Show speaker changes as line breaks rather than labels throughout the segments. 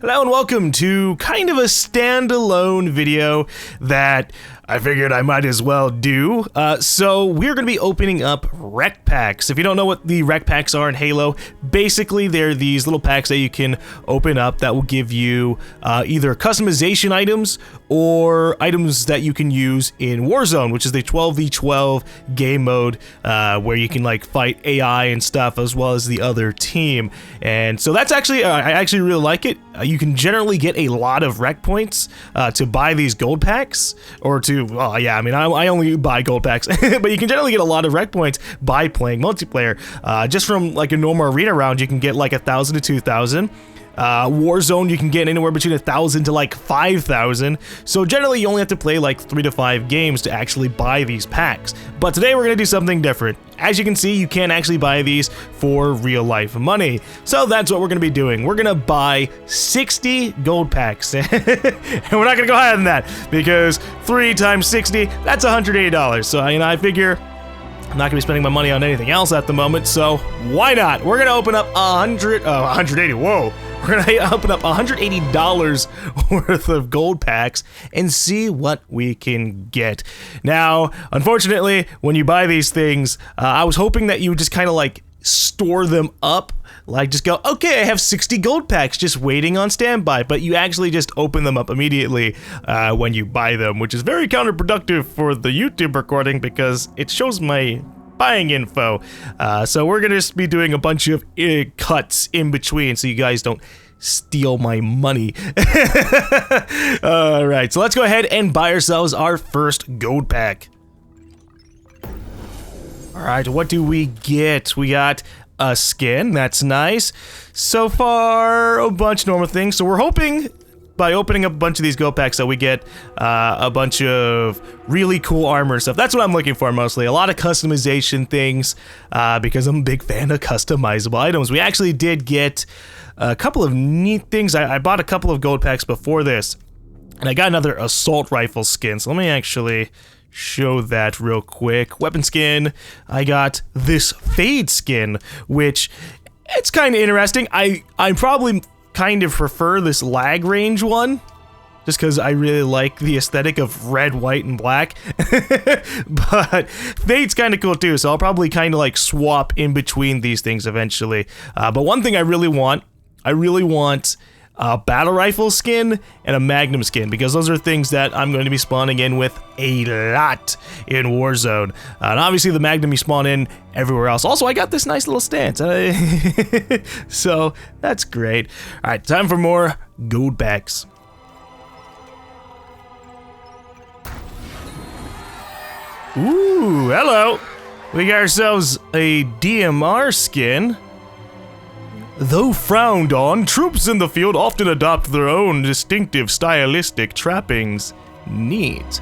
Hello and welcome to kind of a standalone video that I figured I might as well do. So we're going to be opening up rec packs. If you don't know what the rec packs are in Halo, basically they're these little packs that you can open up that will give you either customization items or items that you can use in Warzone, which is the 12v12 game mode where you can like fight AI and stuff as well as the other team. And so that's actually, I actually really like it. You can generally get a lot of rec points to buy these gold packs, or to, well, yeah, I mean, I only buy gold packs, but you can generally get a lot of rec points by playing multiplayer. Just from like a normal arena round, you can get like 1,000 to 2,000. Warzone, you can get anywhere between 1,000 to like 5,000. So generally, you only have to play like 3 to 5 games to actually buy these packs. But today we're gonna do something different. As you can see, you can actually buy these for real life money. So that's what we're gonna be doing. We're gonna buy 60 gold packs. And we're not gonna go higher than that because 3 times 60, that's $180. So I figure I'm not gonna be spending my money on anything else at the moment, so why not? We're gonna open up 180, whoa. We're gonna open up $180 worth of gold packs and see what we can get. Now, unfortunately, when you buy these things, I was hoping that you would just kind of like store them up. Like just go, okay, I have 60 gold packs just waiting on standby, but you actually just open them up immediately when you buy them, which is very counterproductive for the YouTube recording because it shows my buying info. So we're gonna just be doing a bunch of cuts in between so you guys don't steal my money. All right, so let's go ahead and buy ourselves our first gold pack. All right, what do we get? We got a skin, that's nice. So far, a bunch of normal things. So we're hoping by opening up a bunch of these gold packs that we get a bunch of really cool armor stuff. That's what I'm looking for mostly. A lot of customization things because I'm a big fan of customizable items. We actually did get a couple of neat things. I bought a couple of gold packs before this, and I got another assault rifle skin. So let me actually show that real quick. Weapon skin, I got this fade skin, which it's kind of interesting. I probably kind of prefer this lag range one just because I really like the aesthetic of red, white, and black. But fade's kind of cool too, so I'll probably kind of like swap in between these things eventually. But one thing I really want a battle rifle skin and a magnum skin, because those are things that I'm going to be spawning in with a lot in Warzone. And obviously the magnum you spawn in everywhere else. Also, I got this nice little stance. So that's great. All right, time for more gold packs. Ooh, hello. We got ourselves a DMR skin. Though frowned on, troops in the field often adopt their own distinctive stylistic trappings. Neat.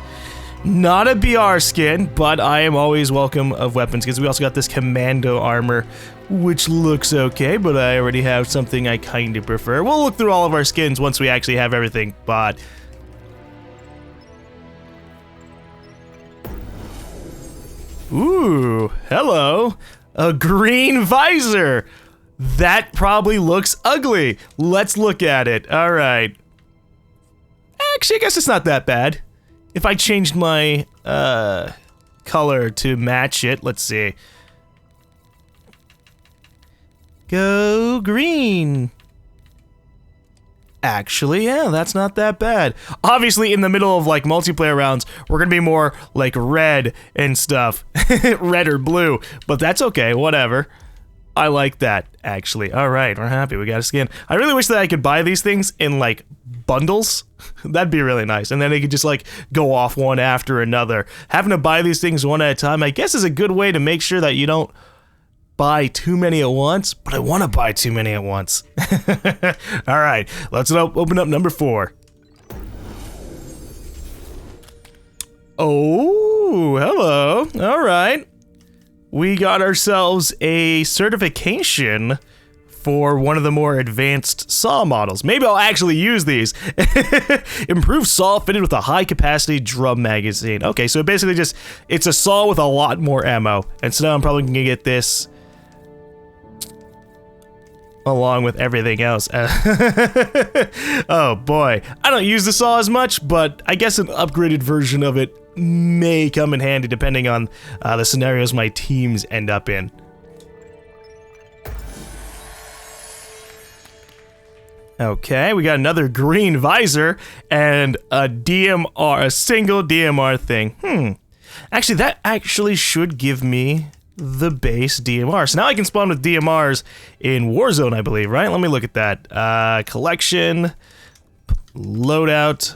Not a BR skin, but I am always welcome of weapon skins. We also got this commando armor, which looks okay, but I already have something I kind of prefer. We'll look through all of our skins once we actually have everything, but ooh, hello. A green visor. That probably looks ugly. Let's look at it. All right. Actually, I guess it's not that bad. If I changed my color to match it, let's see. Go green. Actually, yeah, that's not that bad. Obviously, in the middle of like multiplayer rounds, we're gonna be more like red and stuff. Red or blue, but that's okay, whatever. I like that, actually. All right, we're happy. We got a skin. I really wish that I could buy these things in, like, bundles. That'd be really nice. And then they could just, like, go off one after another. Having to buy these things one at a time, I guess, is a good way to make sure that you don't buy too many at once. But I want to buy too many at once. All right, let's open up number 4. Oh, hello. All right. We got ourselves a certification for one of the more advanced saw models. Maybe I'll actually use these. Improved saw fitted with a high-capacity drum magazine. Okay, so basically just, it's a saw with a lot more ammo. And so now I'm probably gonna get this along with everything else. Oh boy, I don't use the saw as much, but I guess an upgraded version of it may come in handy depending on the scenarios my teams end up in. Okay, we got another green visor and a DMR, a single DMR thing. Actually, that actually should give me the base DMR. So now I can spawn with DMRs in Warzone, I believe, right? Let me look at that. Collection, loadout,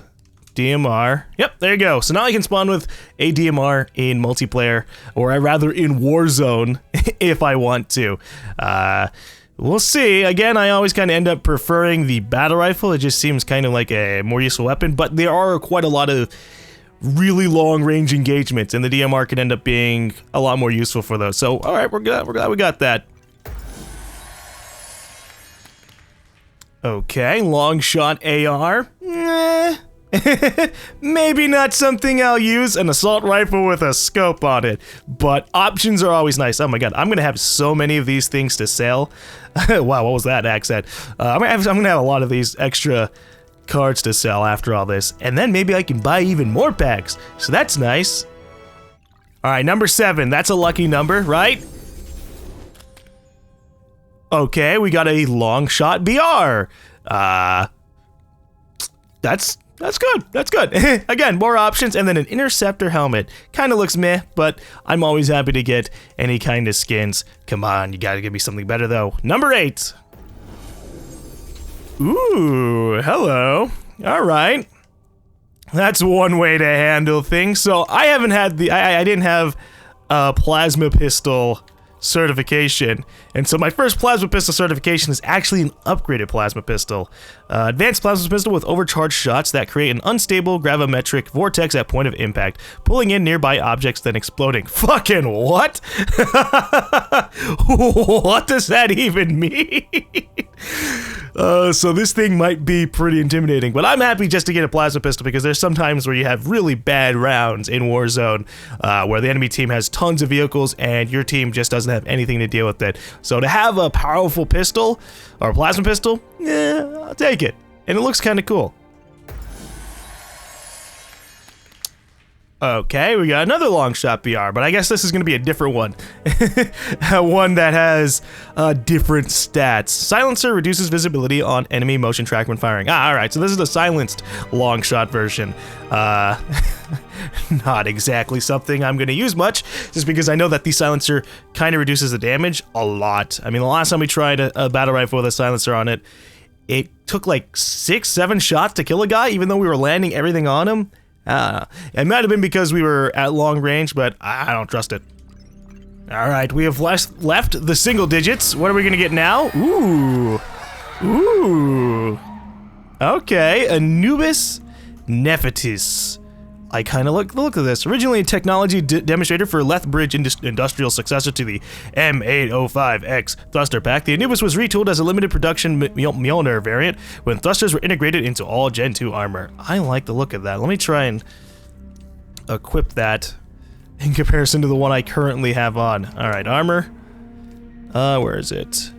DMR. Yep, there you go. So now I can spawn with a DMR in multiplayer, or rather in Warzone, if I want to. We'll see. Again, I always kind of end up preferring the battle rifle. It just seems kind of like a more useful weapon, but there are quite a lot of really long range engagements, and the DMR can end up being a lot more useful for those. So, all right, we're glad we got that. Okay, long shot AR. Maybe not something I'll use. An assault rifle with a scope on it, but options are always nice. Oh my god, I'm gonna have so many of these things to sell. Wow, what was that accent? I'm gonna have a lot of these extra cards to sell after all this, and then maybe I can buy even more packs. So that's nice. All right, number 7. That's a lucky number, right? Okay, we got a long shot BR. That's good. That's good. Again, more options, and then an interceptor helmet. Kind of looks meh, but I'm always happy to get any kind of skins. Come on, you gotta give me something better though. Number 8. Ooh, hello. All right. That's one way to handle things. So I haven't had I didn't have a plasma pistol certification, and so my first plasma pistol certification is actually an upgraded plasma pistol. Advanced plasma pistol with overcharged shots that create an unstable gravimetric vortex at point of impact, pulling in nearby objects then exploding. Fucking what? What does that even mean? So this thing might be pretty intimidating, but I'm happy just to get a plasma pistol because there's some times where you have really bad rounds in Warzone, where the enemy team has tons of vehicles and your team just doesn't have anything to deal with it. So to have a powerful pistol, or a plasma pistol, yeah, I'll take it. And it looks kind of cool. Okay, we got another long shot BR, but I guess this is going to be a different one. One that has different stats. Silencer reduces visibility on enemy motion track when firing. Alright, so this is the silenced long shot version. Not exactly something I'm going to use much, just because I know that the silencer kind of reduces the damage a lot. I mean, the last time we tried a battle rifle with a silencer on it, it took like 6-7 shots to kill a guy, even though we were landing everything on him. It might have been because we were at long range, but I don't trust it. Alright, we have left the single digits. What are we gonna get now? Ooh. Ooh. Okay, Anubis Nephthys. I kind of look at this. Originally a technology demonstrator for Lethbridge industrial successor to the M805X thruster pack, the Anubis was retooled as a limited production Mjolnir variant when thrusters were integrated into all Gen 2 armor. I like the look of that. Let me try and equip that in comparison to the one I currently have on. Alright, armor. Where is it?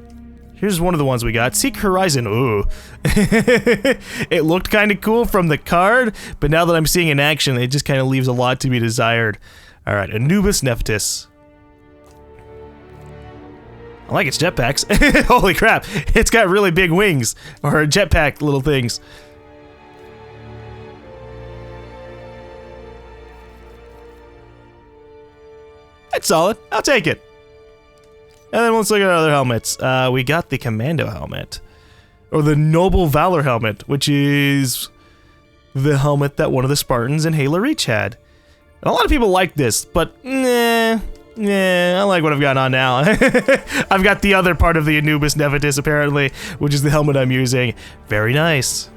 Here's one of the ones we got. Seek Horizon. Ooh. It looked kind of cool from the card, but now that I'm seeing in action, it just kind of leaves a lot to be desired. Alright, Anubis Nephthys. I like its jetpacks. Holy crap. It's got really big wings. Or jetpack little things. That's solid. I'll take it. And then let's look at our other helmets. We got the Commando helmet. Or the Noble Valor helmet, which is the helmet that one of the Spartans in Halo Reach had. And a lot of people like this, but I like what I've got on now. I've got the other part of the Anubis Nephthys, apparently, which is the helmet I'm using. Very nice.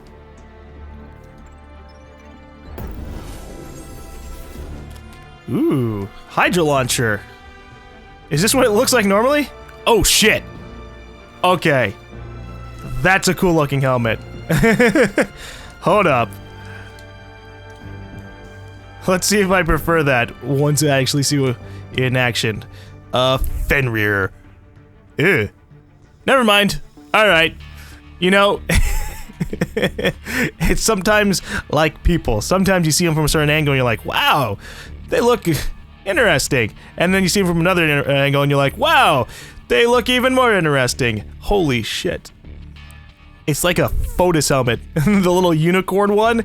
Ooh, Hydra Launcher. Is this what it looks like normally? Oh shit. Okay. That's a cool looking helmet. Hold up. Let's see if I prefer that once I actually see it in action. Fenrir. Ew. Never mind. All right. You know, it's sometimes like people. Sometimes you see them from a certain angle and you're like, wow, they look interesting. And then you see them from another angle and you're like, wow, they look even more interesting. Holy shit. It's like a Fotis helmet, the little unicorn one,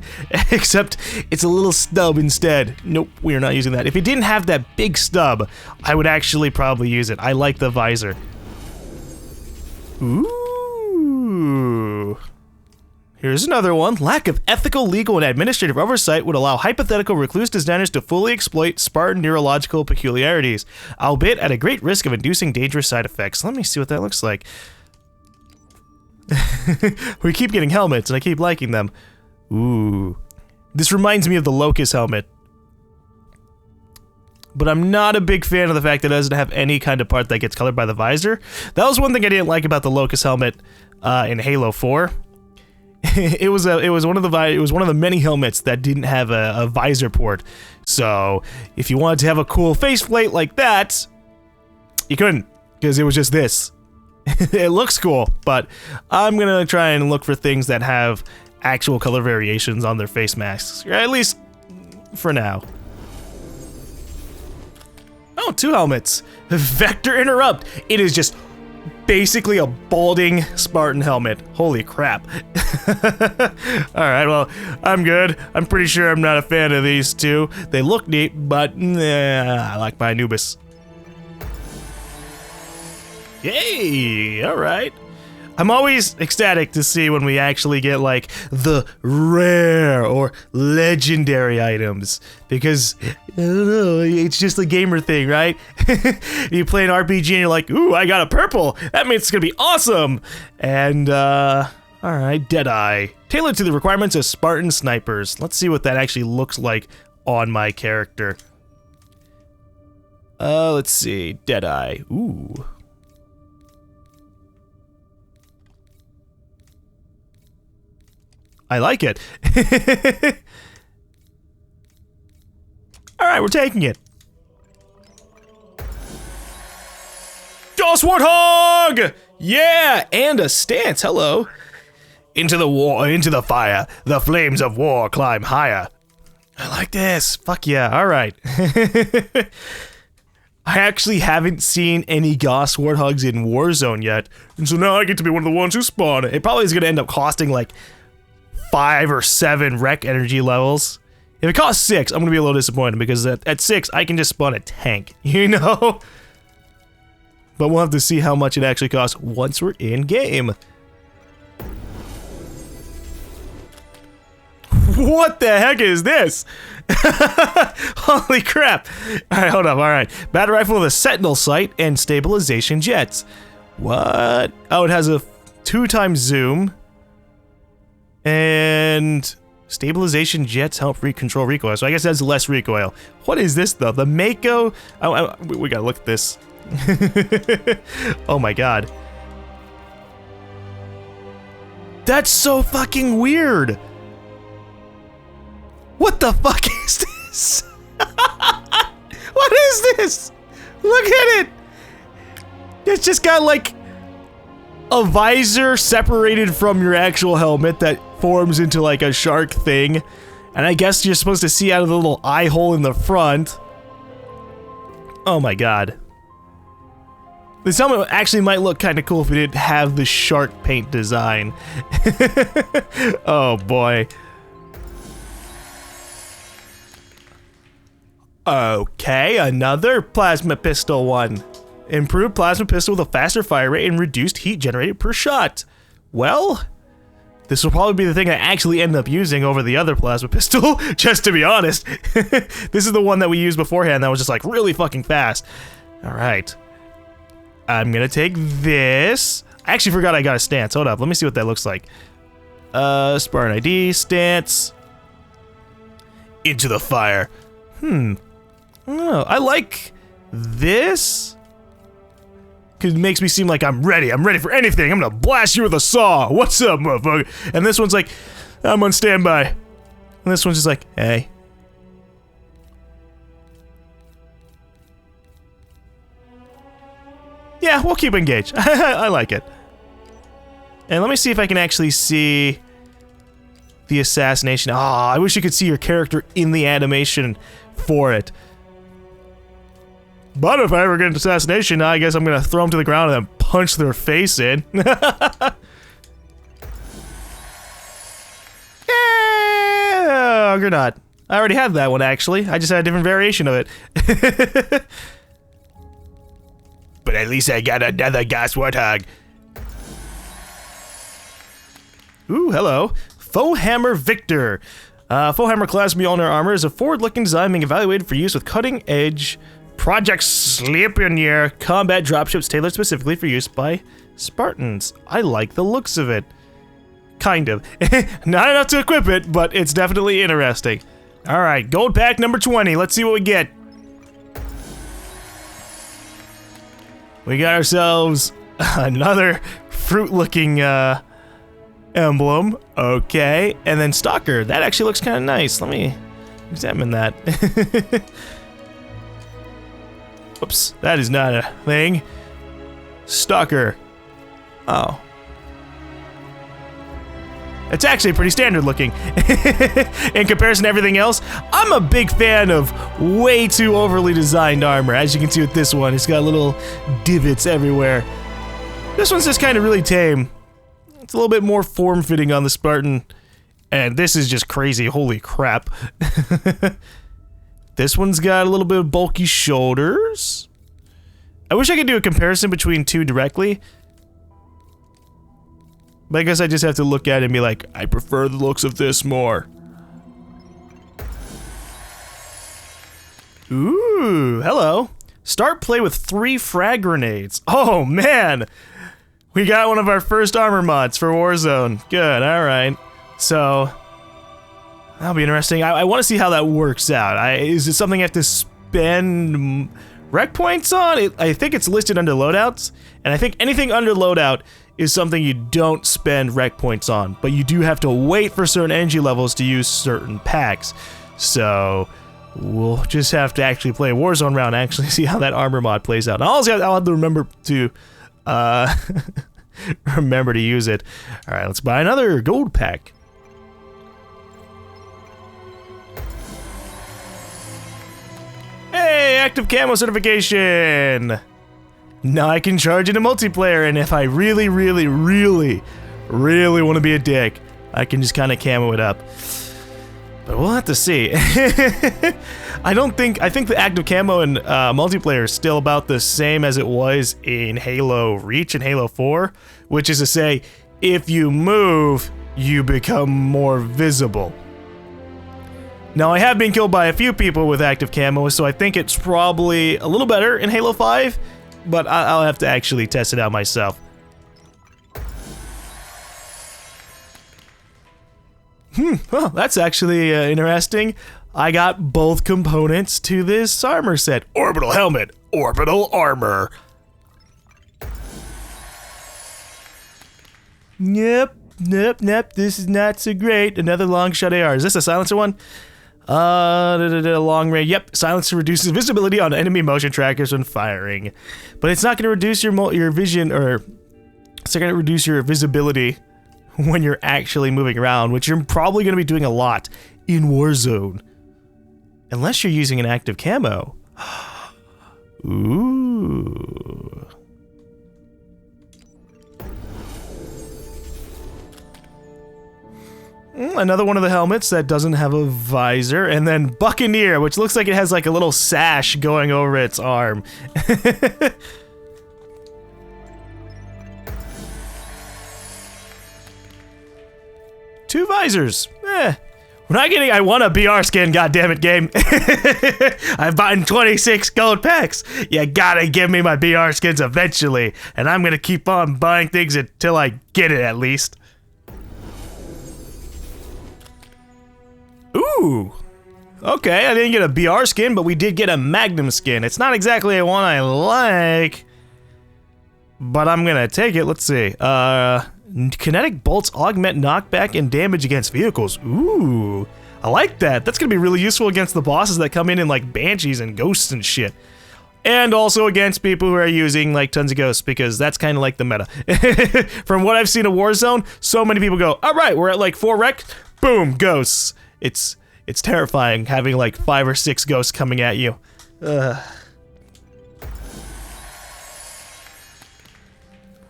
except it's a little stub instead. Nope, we are not using that. If it didn't have that big stub, I would actually probably use it. I like the visor. Ooh. Here's another one. Lack of ethical, legal, and administrative oversight would allow hypothetical recluse designers to fully exploit Spartan neurological peculiarities, albeit at a great risk of inducing dangerous side effects. Let me see what that looks like. We keep getting helmets, and I keep liking them. Ooh. This reminds me of the Locust helmet. But I'm not a big fan of the fact that it doesn't have any kind of part that gets colored by the visor. That was one thing I didn't like about the Locust helmet in Halo 4. It was one of the many helmets that didn't have a visor port. So if you wanted to have a cool faceplate like that, you couldn't, because it was just this. It looks cool, but I'm gonna try and look for things that have actual color variations on their face masks, or at least for now. Oh, 2 helmets. Vector Interrupt. It is just basically a balding Spartan helmet. Holy crap. Alright, well, I'm good. I'm pretty sure I'm not a fan of these two. They look neat, but I like my Anubis. Yay! Alright. I'm always ecstatic to see when we actually get, like, the rare or legendary items. Because, I don't know, it's just a gamer thing, right? You play an RPG and you're like, ooh, I got a purple! That means it's gonna be awesome! And, alright, Deadeye. Tailored to the requirements of Spartan snipers. Let's see what that actually looks like on my character. Let's see. Deadeye. Ooh. I like it. Alright, we're taking it. Jaws Warthog! Yeah, and a stance, hello. Into the war, into the fire. The flames of war climb higher. I like this. Fuck yeah, alright. I actually haven't seen any Gauss Warthogs in Warzone yet, and so now I get to be one of the ones who spawn. It probably is gonna end up costing like 5 or 7 rec energy levels. If it costs 6, I'm gonna be a little disappointed because at 6 I can just spawn a tank, you know? But we'll have to see how much it actually costs once we're in game. What the heck is this? Holy crap. Alright, hold up, alright. Battle rifle with a sentinel sight and stabilization jets. What? Oh, it has a 2x zoom. And stabilization jets help control recoil, so I guess that's less recoil. What is this though? The Mako? Oh, we gotta look at this. Oh my god. That's so fucking weird. What the fuck is this? What is this? Look at it. It's just got like a visor separated from your actual helmet that forms into like a shark thing, and I guess you're supposed to see out of the little eye hole in the front. Oh my god. This helmet actually might look kind of cool if it didn't have the shark paint design. Oh boy. Okay, another plasma pistol one. Improved plasma pistol with a faster fire rate and reduced heat generated per shot. Well, this will probably be the thing I actually end up using over the other plasma pistol, just to be honest. This is the one that we used beforehand that was just like really fucking fast. Alright. I'm gonna take this. I actually forgot I got a stance. Hold up, let me see what that looks like. Spartan ID, stance. Into the fire. I don't know. I like this. It makes me seem like I'm ready for anything. I'm gonna blast you with a saw. What's up, motherfucker? And this one's like, I'm on standby. And this one's just like, hey. Yeah, we'll keep engaged. I like it. And let me see if I can actually see the assassination. Ah, I wish you could see your character in the animation for it. But if I ever get an assassination, I guess I'm gonna throw them to the ground and then punch their face in. Yeah, Grenade. I already had that one, actually. I just had a different variation of it. But at least I got another gas warthog. Ooh, hello. Faux Hammer Victor. Faux Hammer class Mjolnir armor is a forward-looking design being evaluated for use with cutting-edge Project Sleipnir combat dropships tailored specifically for use by Spartans. I like the looks of it. Kind of. Not enough to equip it, but it's definitely interesting. Alright, gold pack number 20. Let's see what we get. We got ourselves another fruit-looking emblem. Okay, and then Stalker. That actually looks kind of nice. Let me examine that. Whoops, that is not a thing. Stalker. Oh. It's actually pretty standard looking. In comparison to everything else, I'm a big fan of way too overly designed armor. As you can see with this one, it's got little divots everywhere. This one's just kind of really tame. It's a little bit more form-fitting on the Spartan. And this is just crazy, holy crap. This one's got a little bit of bulky shoulders. I wish I could do a comparison between two directly. But I guess I just have to look at it and be like, I prefer the looks of this more. Ooh, hello. Start play with 3 frag grenades. Oh, man. We got one of our first armor mods for Warzone. Good, alright. So, that'll be interesting. I want to see how that works out. Is it something I have to spend rec points on? I think it's listed under loadouts. And I think anything under loadout is something you don't spend rec points on, but you do have to wait for certain energy levels to use certain packs. So we'll just have to actually play a Warzone round and actually see how that armor mod plays out. And also, I'll have to remember to remember to use it. All right, let's buy another gold pack. Hey, active camo certification. Now I can charge it in multiplayer, and if I really want to be a dick, I can just kind of camo it up. But we'll have to see. I think the active camo in multiplayer is still about the same as it was in Halo Reach and Halo 4, which is to say, if you move, you become more visible. Now, I have been killed by a few people with active camo, so I think it's probably a little better in Halo 5. But I'll have to actually test it out myself. Well, that's actually interesting. I got both components to this armor set. Orbital helmet, orbital armor. Yep, this is not so great. Another long shot AR. Is this a silencer one? Long range. Yep, silencer reduces visibility on enemy motion trackers when firing, but it's not going to reduce your vision, or it's going to reduce your visibility when you're actually moving around, which you're probably going to be doing a lot in Warzone, unless you're using an active camo. Ooh. Another one of the helmets that doesn't have a visor, and then Buccaneer, which looks like it has like a little sash going over its arm. Two visors. We're not getting. I want a BR skin, goddammit, game. I've bought 26 gold packs. You gotta give me my BR skins eventually, and I'm gonna keep on buying things until I get it at least. Ooh, okay, I didn't get a BR skin, but we did get a Magnum skin. It's not exactly a one I like, but I'm gonna take it. Let's see. Kinetic bolts augment knockback and damage against vehicles. Ooh, I like that. That's gonna be really useful against the bosses that come in like banshees and ghosts and shit. And also against people who are using like tons of ghosts, because that's kind of like the meta. From what I've seen of Warzone, so many people go, all right, we're at like 4 wreck, boom, ghosts. It's terrifying having like 5 or 6 ghosts coming at you.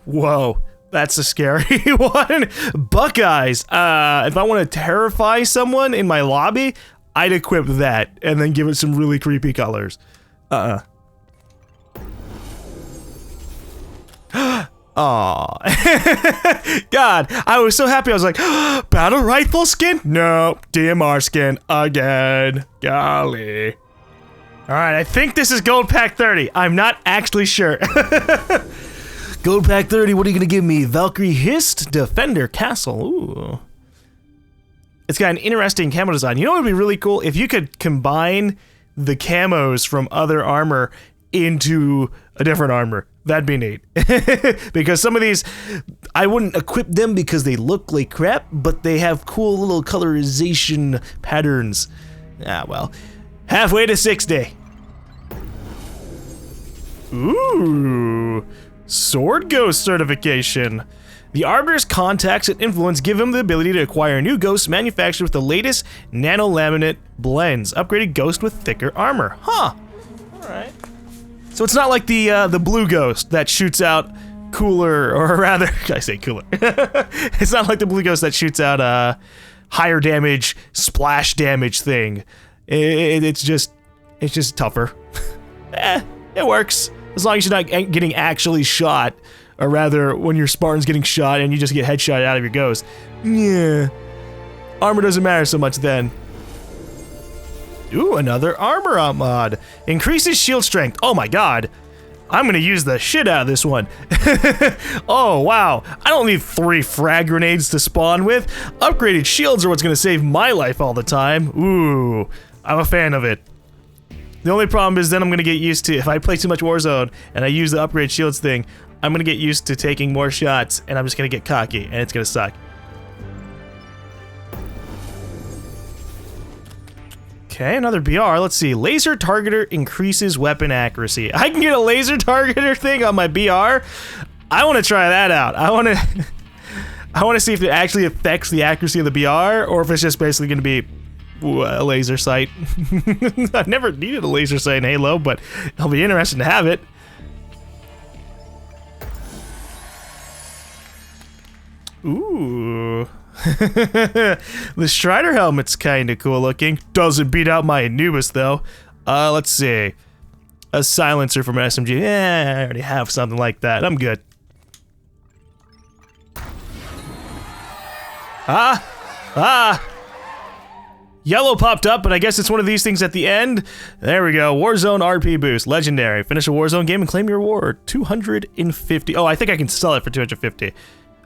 Whoa, that's a scary one. Buckeyes. If I want to terrify someone in my lobby, I'd equip that and then give it some really creepy colors. Aw. God, I was so happy. I was like, battle rifle skin? No, DMR skin again. Golly. Alright, I think this is Gold Pack 30. I'm not actually sure. Gold Pack 30, what are you gonna give me? Valkyrie Hist, Defender Castle. Ooh. It's got an interesting camo design. You know what would be really cool? If you could combine the camos from other armor into a different armor. That'd be neat. Because some of these, I wouldn't equip them because they look like crap, but they have cool little colorization patterns. Ah, well. Halfway to 60. Ooh. Sword Ghost certification. The Arbiter's contacts and influence give him the ability to acquire new ghosts manufactured with the latest nano-laminate blends. Upgraded ghost with thicker armor. Huh. Alright. So it's not like the blue ghost that shoots out cooler, or rather, I say cooler. It's not like the blue ghost that shoots out higher damage, splash damage thing. It's just tougher. It works. As long as you're not getting actually shot, or rather, when your Spartan's getting shot and you just get headshot out of your ghost. Yeah. Armor doesn't matter so much then. Ooh, another armor mod. Increases shield strength. Oh my god. I'm gonna use the shit out of this one. Oh, wow. I don't need 3 frag grenades to spawn with. Upgraded shields are what's gonna save my life all the time. Ooh, I'm a fan of it. The only problem is then I'm gonna get used to, if I play too much Warzone and I use the upgrade shields thing, I'm gonna get used to taking more shots and I'm just gonna get cocky and it's gonna suck. Okay, another BR. Let's see. Laser targeter increases weapon accuracy. I can get a laser targeter thing on my BR. I want to try that out. I want to see if it actually affects the accuracy of the BR or if it's just basically going to be a laser sight. I've never needed a laser sight in Halo, but I'll be interested to have it. Ooh. The Strider helmet's kinda cool looking. Doesn't beat out my Anubis though. Let's see. A silencer from an SMG. I already have something like that. I'm good. Yellow popped up, but I guess it's one of these things at the end. There we go. Warzone RP boost. Legendary. Finish a Warzone game and claim your reward. 250. Oh, I think I can sell it for 250.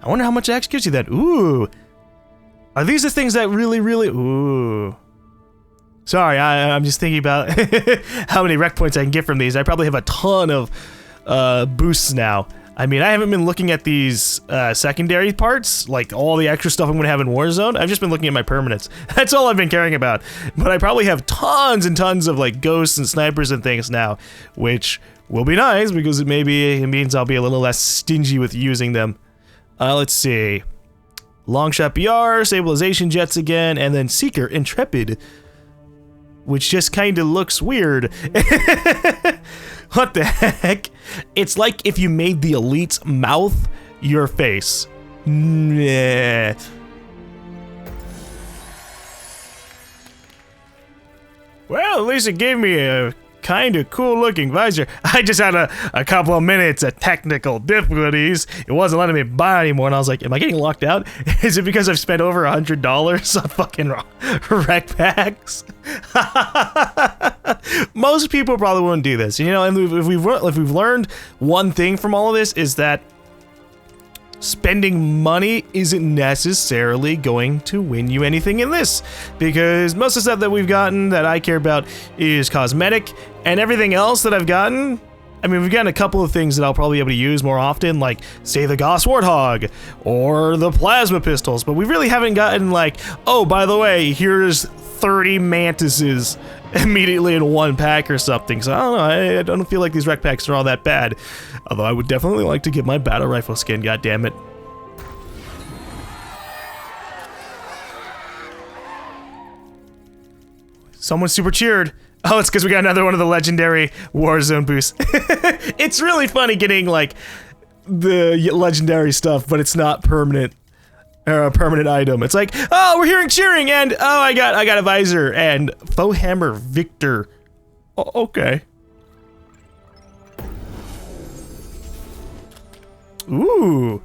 I wonder how much it actually gives you that. Ooh. Are these the things that really... Ooh. Sorry, I'm just thinking about how many rec points I can get from these. I probably have a ton of boosts now. I mean, I haven't been looking at these secondary parts, like all the extra stuff I'm going to have in Warzone. I've just been looking at my permanents. That's all I've been caring about. But I probably have tons and tons of like ghosts and snipers and things now, which will be nice because it means I'll be a little less stingy with using them. Let's see. Longshot BR, stabilization jets again, and then Seeker Intrepid, which just kind of looks weird. What the heck? It's like if you made the Elite's mouth your face. Nah. Well, at least it gave me a kind of cool looking visor. I just had a couple of minutes of technical difficulties. It wasn't letting me buy anymore, and I was like, am I getting locked out? Is it because I've spent over $100 on fucking rec packs? Most people probably wouldn't do this, you know. And if we've learned one thing from all of this, is that spending money isn't necessarily going to win you anything in this, because most of the stuff that we've gotten that I care about is cosmetic, and everything else that I've gotten, I mean, we've gotten a couple of things that I'll probably be able to use more often, like, say, the Gauss Warthog, or the plasma pistols, but we really haven't gotten, like, oh, by the way, here's 30 mantises immediately in one pack or something. So I don't know, I don't feel like these rec packs are all that bad. Although I would definitely like to get my battle rifle skin, goddammit. Someone super cheered. Oh, it's because we got another one of the legendary Warzone boosts. It's really funny getting like the legendary stuff, but it's not permanent. Or a permanent item. It's like, oh, we're hearing cheering, and oh, I got a visor and faux hammer Victor. Oh, okay. Ooh.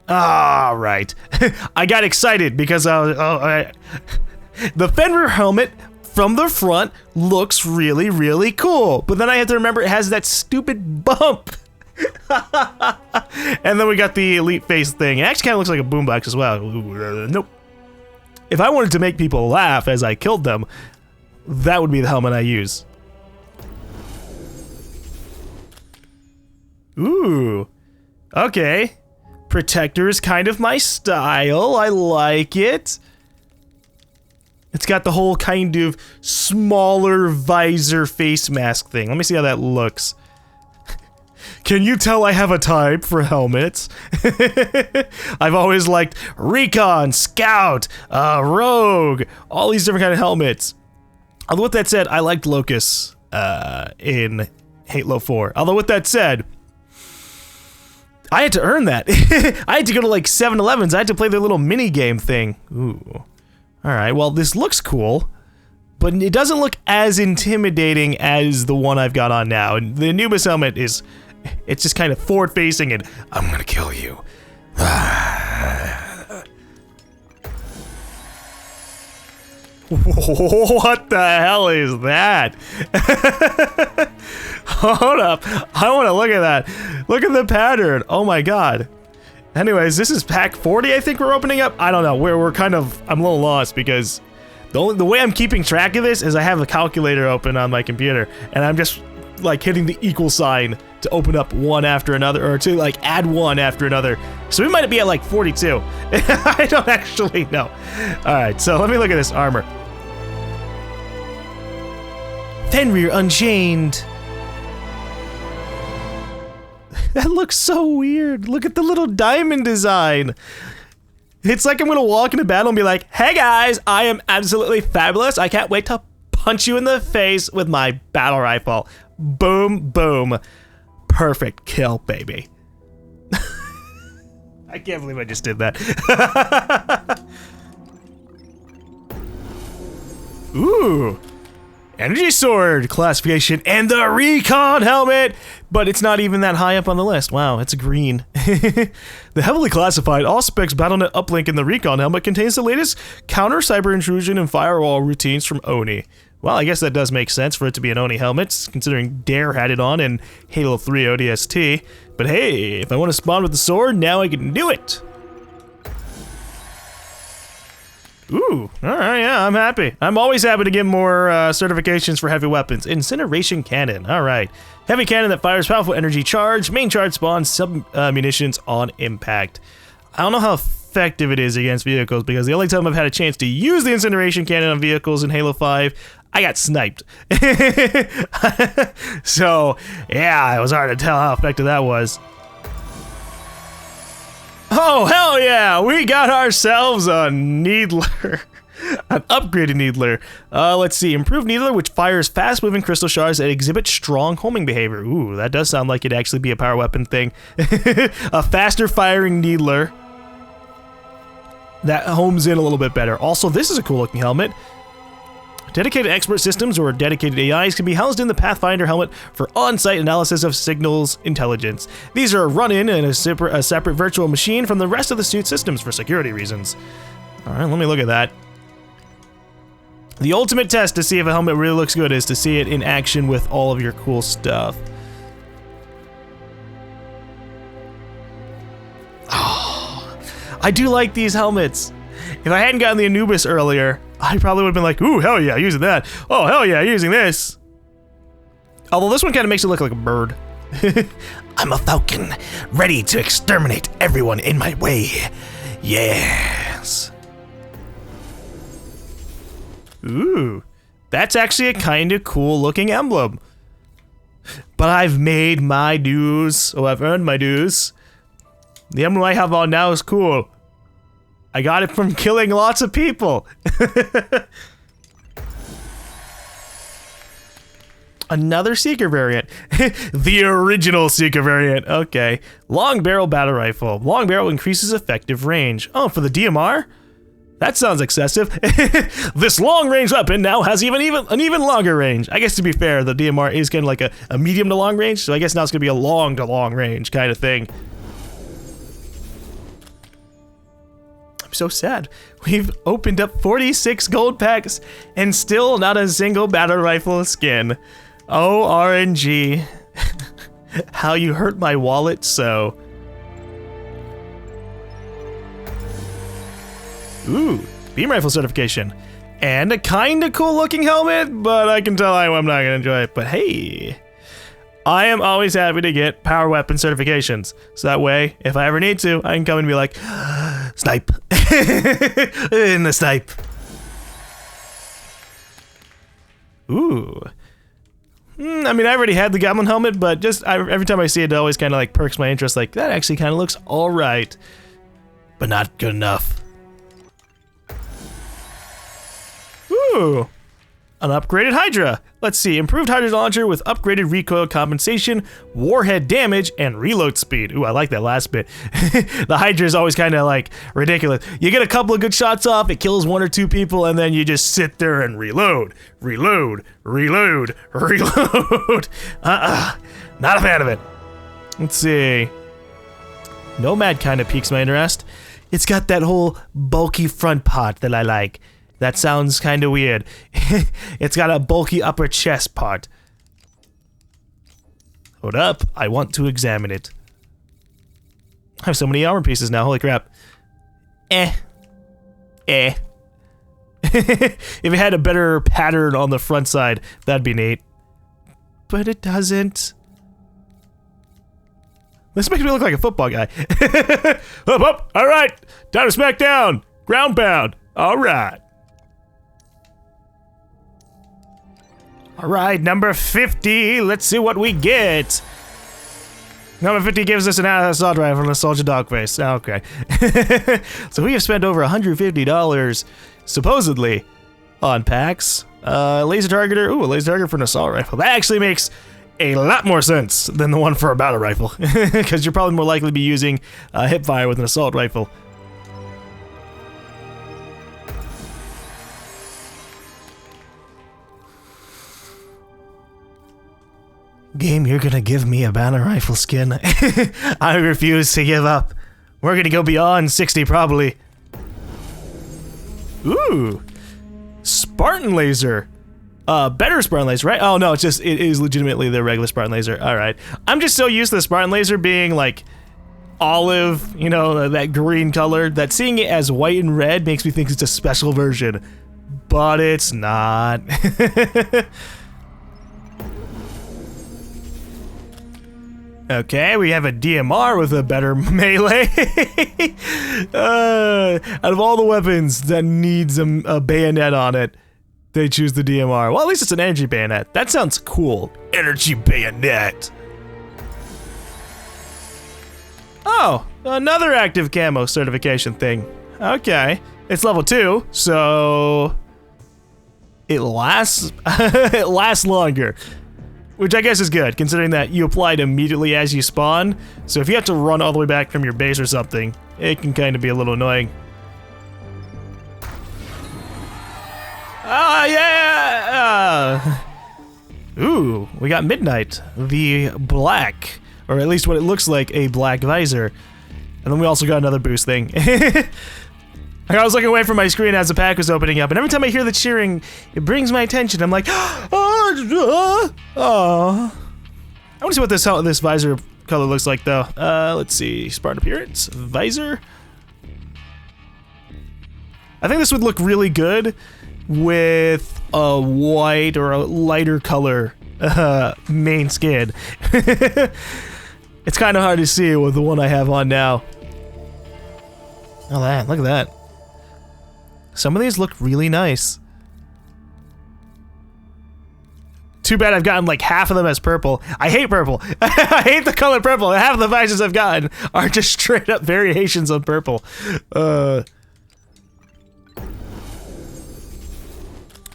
All right. I got excited because the Fenrir helmet from the front looks really, really cool. But then I have to remember it has that stupid bump. And then we got the elite face thing. It actually kind of looks like a boombox as well. Nope. If I wanted to make people laugh as I killed them, that would be the helmet I use. Ooh. Okay. Protector is kind of my style. I like it. It's got the whole kind of smaller visor face mask thing. Let me see how that looks. Can you tell I have a type for helmets? I've always liked Recon, Scout, Rogue, all these different kind of helmets. Although with that said, I liked Locust in Halo 4. Although with that said, I had to earn that. I had to go to like 7-Elevens. I had to play their little mini game thing. Ooh. Alright, well this looks cool. But it doesn't look as intimidating as the one I've got on now. And the Anubis helmet is... It's just kind of forward-facing and I'm gonna kill you. What the hell is that? Hold up. I want to look at that. Look at the pattern. Oh my god. Anyways, this is pack 40 I think we're opening up. I don't know. We're kind of... I'm a little lost because the way I'm keeping track of this is I have a calculator open on my computer and I'm just like hitting the equal sign to open up one after another, or to like add one after another. So we might be at like 42. I don't actually know. Alright, so let me look at this armor. Fenrir Unchained. That looks so weird. Look at the little diamond design. It's like I'm gonna walk into battle and be like, hey guys, I am absolutely fabulous. I can't wait to punch you in the face with my battle rifle. Boom, boom. Perfect kill, baby. I can't believe I just did that. Ooh. Energy sword classification and the recon helmet, but it's not even that high up on the list. Wow, it's green. The heavily classified all-specs BattleNet uplink in the recon helmet contains the latest counter cyber intrusion and firewall routines from Oni. Well, I guess that does make sense for it to be an Oni helmet, considering Dare had it on in Halo 3 ODST. But hey, if I want to spawn with the sword, now I can do it. Ooh, alright, yeah, I'm happy. I'm always happy to get more certifications for heavy weapons. Incineration Cannon, alright. Heavy cannon that fires powerful energy charge. Main charge spawns sub-munitions on impact. I don't know how effective it is against vehicles, because the only time I've had a chance to use the Incineration Cannon on vehicles in Halo 5, I got sniped. So, yeah, it was hard to tell how effective that was. Oh, hell yeah! We got ourselves a Needler. An upgraded Needler. Let's see. Improved Needler, which fires fast-moving crystal shards that exhibit strong homing behavior. Ooh, that does sound like it'd actually be a power weapon thing. A faster-firing Needler that homes in a little bit better. Also, this is a cool-looking helmet. Dedicated expert systems or dedicated AIs can be housed in the Pathfinder helmet for on-site analysis of signals intelligence. These are run-in a separate virtual machine from the rest of the suit systems for security reasons. Alright, let me look at that. The ultimate test to see if a helmet really looks good is to see it in action with all of your cool stuff. Oh, I do like these helmets. If I hadn't gotten the Anubis earlier, I probably would have been like, ooh, hell yeah, using that. Oh, hell yeah, using this. Although this one kind of makes it look like a bird. I'm a falcon, ready to exterminate everyone in my way. Yes. Ooh, that's actually a kind of cool looking emblem. But I've made my dues. Oh, I've earned my dues. The emblem I have on now is cool. I got it from killing lots of people. Another Seeker variant. The original Seeker variant. Okay. Long barrel battle rifle. Long barrel increases effective range. Oh, for the DMR? That sounds excessive. This long range weapon now has an even longer range. I guess to be fair, the DMR is kind of like a medium to long range, so I guess now it's going to be a long to long range kind of thing. I'm so sad. We've opened up 46 gold packs and still not a single battle rifle skin. Oh, RNG. How you hurt my wallet so. Ooh, beam rifle certification. And a kinda cool looking helmet, but I can tell I'm not gonna enjoy it. But hey, I am always happy to get power weapon certifications. So that way, if I ever need to, I can come and be like, snipe. In the snipe. Ooh. I mean, I already had the Goblin helmet, but just every time I see it, it always kind of like perks my interest. Like, that actually kind of looks alright, but not good enough. Ooh, an upgraded Hydra. Let's see, improved Hydra launcher with upgraded recoil compensation, warhead damage, and reload speed. Ooh, I like that last bit. The Hydra is always kind of like ridiculous. You get a couple of good shots off, it kills 1 or 2 people, and then you just sit there and reload, reload, reload, reload. Not a fan of it. Let's see. Nomad kind of piques my interest. It's got that whole bulky front part that I like. That sounds kind of weird. It's got a bulky upper chest part. Hold up, I want to examine it. I have so many armor pieces now, holy crap. If it had a better pattern on the front side, that'd be neat. But it doesn't. This makes me look like a football guy. Up, up, alright, time to smack down. Ground pound, alright. Alright, number 50, let's see what we get. Number 50 gives us an assault rifle and a soldier dog face. Okay. So we have spent over $150, supposedly, on packs. Laser targeter, ooh, a laser target for an assault rifle. That actually makes a lot more sense than the one for a battle rifle. Because you're probably more likely to be using hip fire with an assault rifle. Game, you're gonna give me a battle rifle skin. I refuse to give up. We're gonna go beyond 60 probably. Ooh, Spartan laser. Better Spartan laser, right? Oh no, it is legitimately the regular Spartan laser. All right, I'm just so used to the Spartan laser being like olive, you know, that green color, that seeing it as white and red makes me think it's a special version, but it's not. Okay, we have a DMR with a better melee. Out of all the weapons that needs a bayonet on it, they choose the DMR. Well, at least it's an energy bayonet. That sounds cool. Energy bayonet. Oh, another active camo certification thing. Okay, it's level 2, so it lasts. It lasts longer. Which I guess is good, considering that you apply it immediately as you spawn, so if you have to run all the way back from your base or something, it can kind of be a little annoying. Ah, yeah! Ooh, we got Midnight, the black, or at least what it looks like, a black visor. And then we also got another boost thing. I was looking away from my screen as the pack was opening up, and every time I hear the cheering, it brings my attention. I'm like, oh. I want to see what this visor color looks like, though. Let's see, Spartan appearance, visor. I think this would look really good with a white or a lighter color main skin. It's kind of hard to see with the one I have on now. Oh, look at that. Some of these look really nice. Too bad I've gotten like half of them as purple. I hate purple. I hate the color purple. Half of the visors I've gotten are just straight up variations of purple.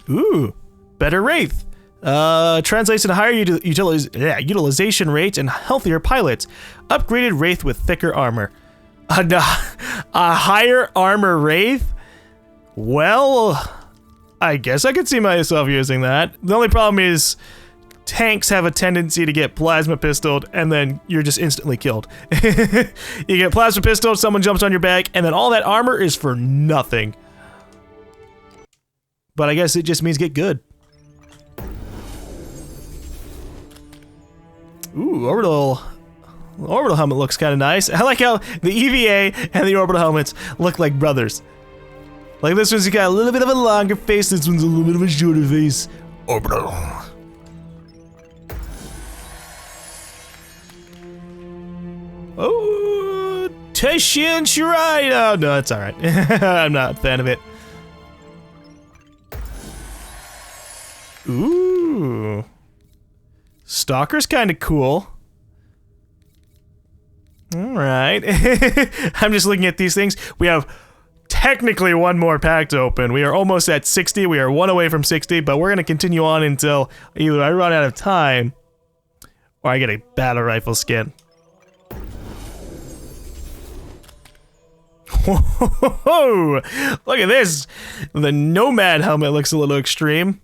Ooh, better Wraith. Translates into higher utilization rates and healthier pilots. Upgraded Wraith with thicker armor. A higher armor Wraith? Well, I guess I could see myself using that. The only problem is tanks have a tendency to get plasma pistoled and then you're just instantly killed. You get plasma pistoled, someone jumps on your back, and then all that armor is for nothing. But I guess it just means get good. Ooh, orbital helmet looks kind of nice. I like how the EVA and the orbital helmets look like brothers. Like this one's got a little bit of a longer face, this one's a little bit of a shorter face. Orbital. Oh, Teshin Shirai. Oh, no, it's alright. I'm not a fan of it. Ooh. Stalker's kind of cool. Alright. I'm just looking at these things. We have technically one more pack to open. We are almost at 60. We are one away from 60, but we're going to continue on until either I run out of time or I get a battle rifle skin. Whoa! Look at this! The Nomad helmet looks a little extreme.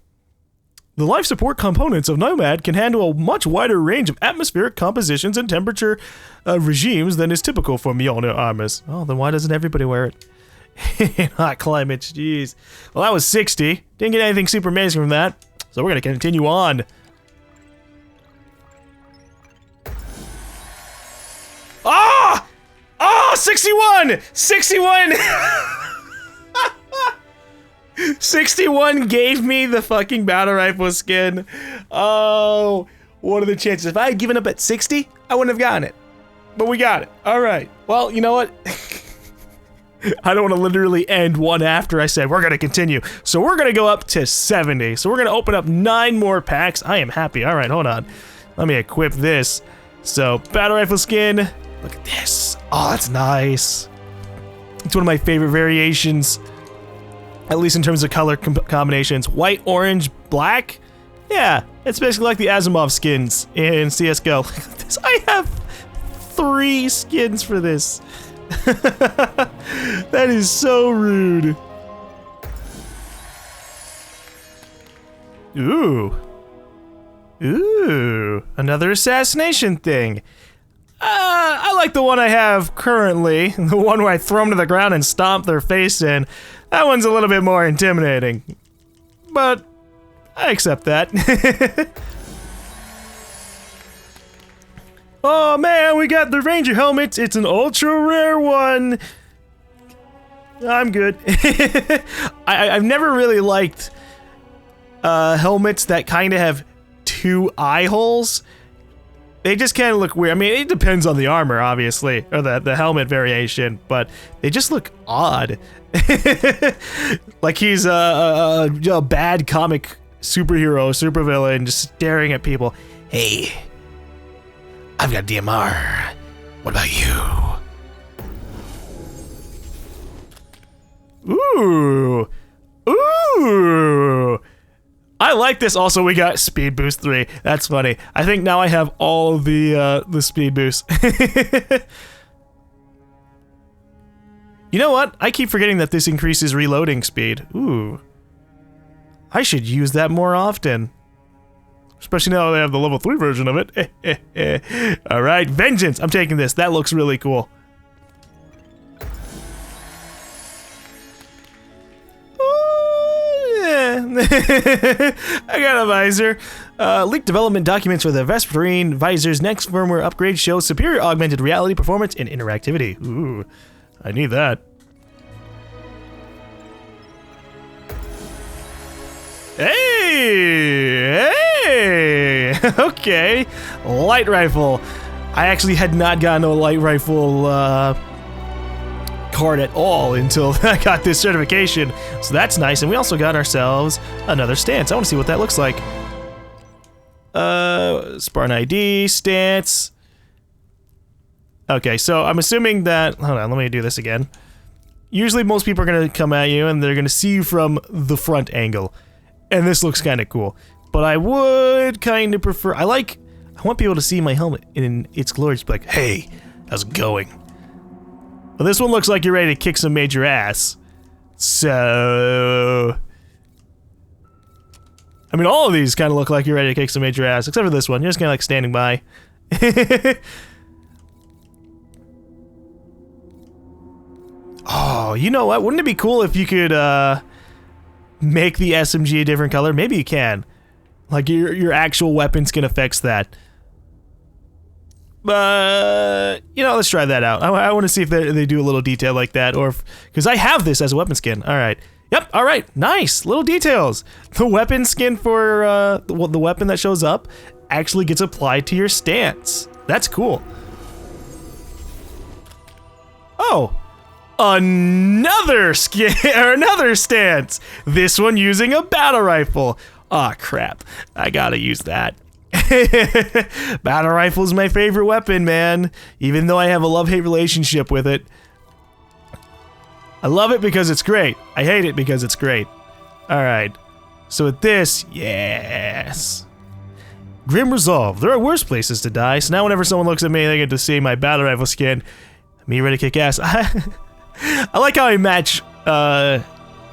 The life support components of Nomad can handle a much wider range of atmospheric compositions and temperature regimes than is typical for Mjolnir armors. Oh, then why doesn't everybody wear it? In hot climates, jeez. Well, that was 60. Didn't get anything super amazing from that. So we're going to continue on. Ah! Oh, 61! 61! 61 gave me the fucking battle rifle skin. Oh, what are the chances? If I had given up at 60, I wouldn't have gotten it. But we got it. All right. Well, you know what? I don't want to literally end one after I said we're going to continue. So we're going to go up to 70. So we're going to open up 9 more packs. I am happy. All right, hold on. Let me equip this. So, battle rifle skin. Look at this. Oh, that's nice. It's one of my favorite variations. At least in terms of color combinations. White, orange, black. Yeah, it's basically like the Asimov skins in CSGO. Look at this. I have 3 skins for this. That is so rude. Ooh. Ooh. Another assassination thing. I like the one I have currently. The one where I throw them to the ground and stomp their face in. That one's a little bit more intimidating. But I accept that. Oh man, we got the Ranger helmet. It's an ultra rare one. I'm good. I've never really liked helmets that kind of have 2 eye holes. They just kind of look weird. I mean, it depends on the armor, obviously, or the helmet variation, but they just look odd. Like he's a bad comic superhero, supervillain, just staring at people. Hey, I've got DMR. What about you? Ooh. Ooh. I like this. Also, we got Speed Boost 3. That's funny. I think now I have all the Speed Boosts. You know what? I keep forgetting that this increases reloading speed. Ooh. I should use that more often. Especially now they have the level 3 version of it. Alright, Vengeance. I'm taking this. That looks really cool. I got a visor. Leaked development documents for the Vesperine visor's next firmware upgrade show superior augmented reality performance and interactivity. Ooh, I need that. Hey! Hey! Okay. Light rifle. I actually had not gotten a light rifle card at all until I got this certification. So that's nice. And we also got ourselves another stance. I want to see what that looks like. Spartan ID, stance. Okay, so I'm assuming that... Hold on, let me do this again. Usually most people are going to come at you and they're going to see you from the front angle. And this looks kind of cool. But I would kind of prefer... I want people to see my helmet in its glory. Just be like, hey, how's it going? Well, this one looks like you're ready to kick some major ass. So... I mean, all of these kind of look like you're ready to kick some major ass. Except for this one. You're just kind of like standing by. Oh, you know what? Wouldn't it be cool if you could make the SMG a different color? Maybe you can. Like your actual weapon skin affects that. But you know, let's try that out. I want to see if they do a little detail like that, or because I have this as a weapon skin. All right. Yep. All right. Nice little details. The weapon skin for the weapon that shows up actually gets applied to your stance. That's cool. Oh. Another skin, or another stance. This one using a battle rifle. Aw, crap. I gotta use that. Battle rifle is my favorite weapon, man. Even though I have a love-hate relationship with it. I love it because it's great. I hate it because it's great. Alright. So with this, yes. Grim resolve. There are worse places to die, so now whenever someone looks at me, they get to see my battle rifle skin. Me ready to kick ass. I like how I match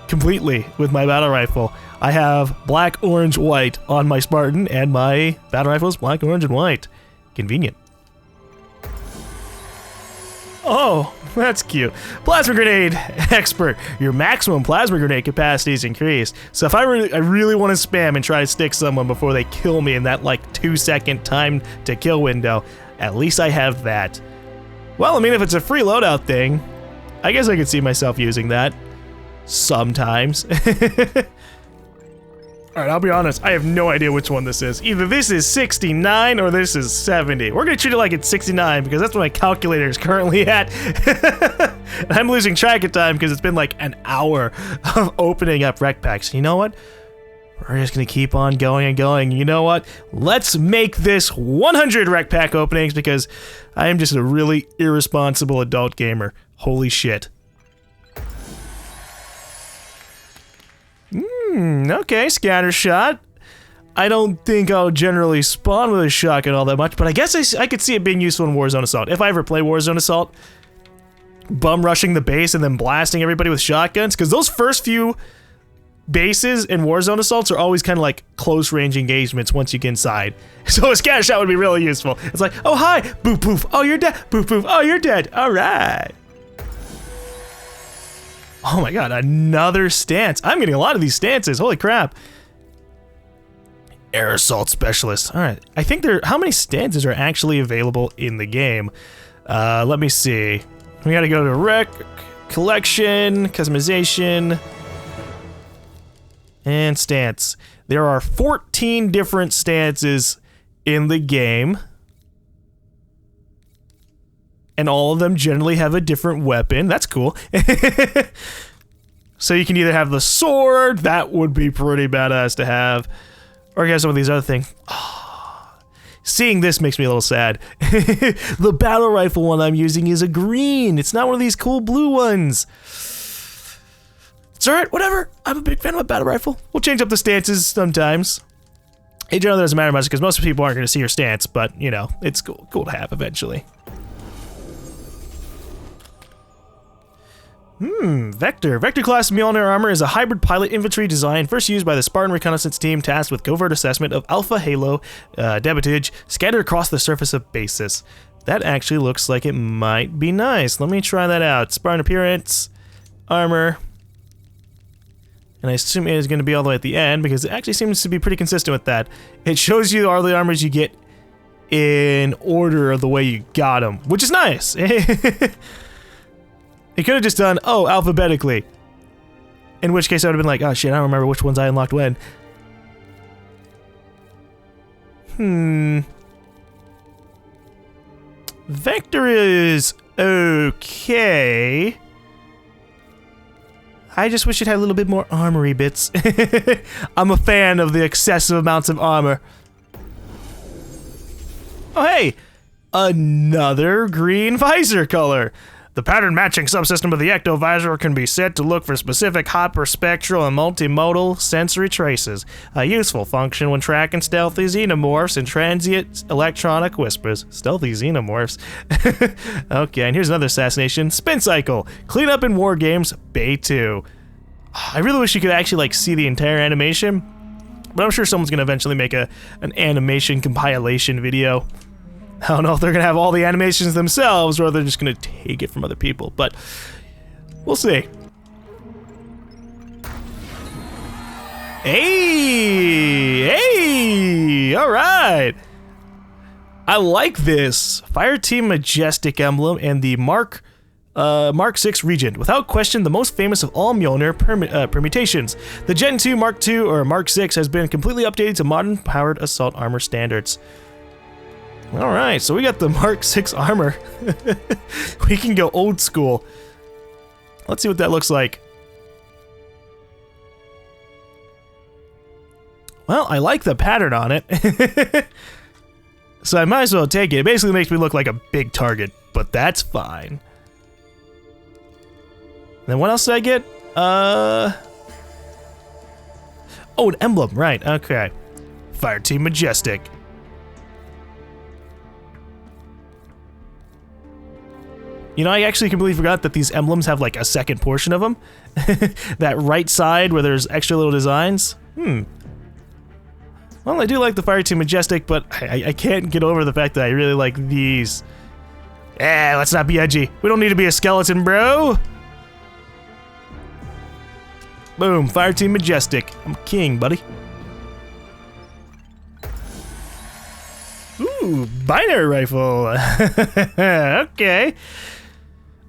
completely with my battle rifle. I have black, orange, white on my Spartan, and my battle rifle is black, orange, and white. Convenient. Oh, that's cute. Plasma grenade expert. Your maximum plasma grenade capacity is increased. So if I really want to spam and try to stick someone before they kill me in that like 2-second time to kill window, at least I have that. Well, I mean, if it's a free loadout thing, I guess I could see myself using that. Sometimes. Alright, I'll be honest, I have no idea which one this is. Either this is 69 or this is 70. We're gonna treat it like it's 69 because that's what my calculator is currently at. And I'm losing track of time because it's been like an hour of opening up rec packs. You know what? We're just gonna keep on going and going. You know what? Let's make this 100 rec pack openings because I am just a really irresponsible adult gamer. Holy shit. Okay, scatter shot. I don't think I'll generally spawn with a shotgun all that much, but I guess I could see it being useful in Warzone Assault. If I ever play Warzone Assault, bum rushing the base and then blasting everybody with shotguns, because those first few bases in Warzone Assaults are always kind of like close range engagements once you get inside. So a scatter shot would be really useful. It's like, oh hi, boop poof, oh you're dead, boop poof, oh you're dead, alright. Oh my god, another stance. I'm getting a lot of these stances, holy crap. Air Assault Specialist. Alright, I think how many stances are actually available in the game? Let me see. We gotta go to Rec, Collection, Customization, and Stance. There are 14 different stances in the game. And all of them generally have a different weapon. That's cool. So you can either have the sword, that would be pretty badass to have, or you have some of these other things. Oh, seeing this makes me a little sad. The battle rifle one I'm using is a green. It's not one of these cool blue ones. It's alright, whatever. I'm a big fan of a battle rifle. We'll change up the stances sometimes. It generally doesn't matter much because most people aren't going to see your stance, but, you know, it's cool to have eventually. Vector. Vector class Mjolnir armor is a hybrid pilot infantry design first used by the Spartan reconnaissance team tasked with covert assessment of Alpha Halo debitage scattered across the surface of bases. That actually looks like it might be nice. Let me try that out. Spartan appearance, armor, and I assume it is going to be all the way at the end because it actually seems to be pretty consistent with that. It shows you all the armors you get in order of the way you got them, which is nice. It could have just done, oh, alphabetically. In which case I would have been like, oh shit, I don't remember which ones I unlocked when. Vector is okay. I just wish it had a little bit more armory bits. I'm a fan of the excessive amounts of armor. Oh, hey, another green visor color. The pattern matching subsystem of the Ecto Visor can be set to look for specific hyperspectral and multimodal sensory traces, a useful function when tracking stealthy xenomorphs and transient electronic whispers. Stealthy xenomorphs. Okay, and here's another assassination. Spin cycle. Clean up in war games, Bay 2. I really wish you could actually like see the entire animation, but I'm sure someone's gonna eventually make an animation compilation video. I don't know if they're gonna have all the animations themselves or they're just gonna take it from other people, but we'll see. Hey, all right. I like this Fire Team Majestic emblem and the Mark 6 Regent. Without question, the most famous of all Mjolnir permutations. The Gen 2 Mark II or Mark 6 has been completely updated to modern powered assault armor standards. Alright, so we got the Mark 6 armor. We can go old school. Let's see what that looks like. Well, I like the pattern on it. So I might as well take it. It basically makes me look like a big target, but that's fine. Then what else did I get? Oh, an emblem, right, okay. Fire Team Majestic. You know, I actually completely forgot that these emblems have like a second portion of them. That right side where there's extra little designs. Well, I do like the Fire Team Majestic, but I can't get over the fact that I really like these. Let's not be edgy. We don't need to be a skeleton, bro. Boom, Fire Team Majestic. I'm king, buddy. Ooh, binary rifle. Okay.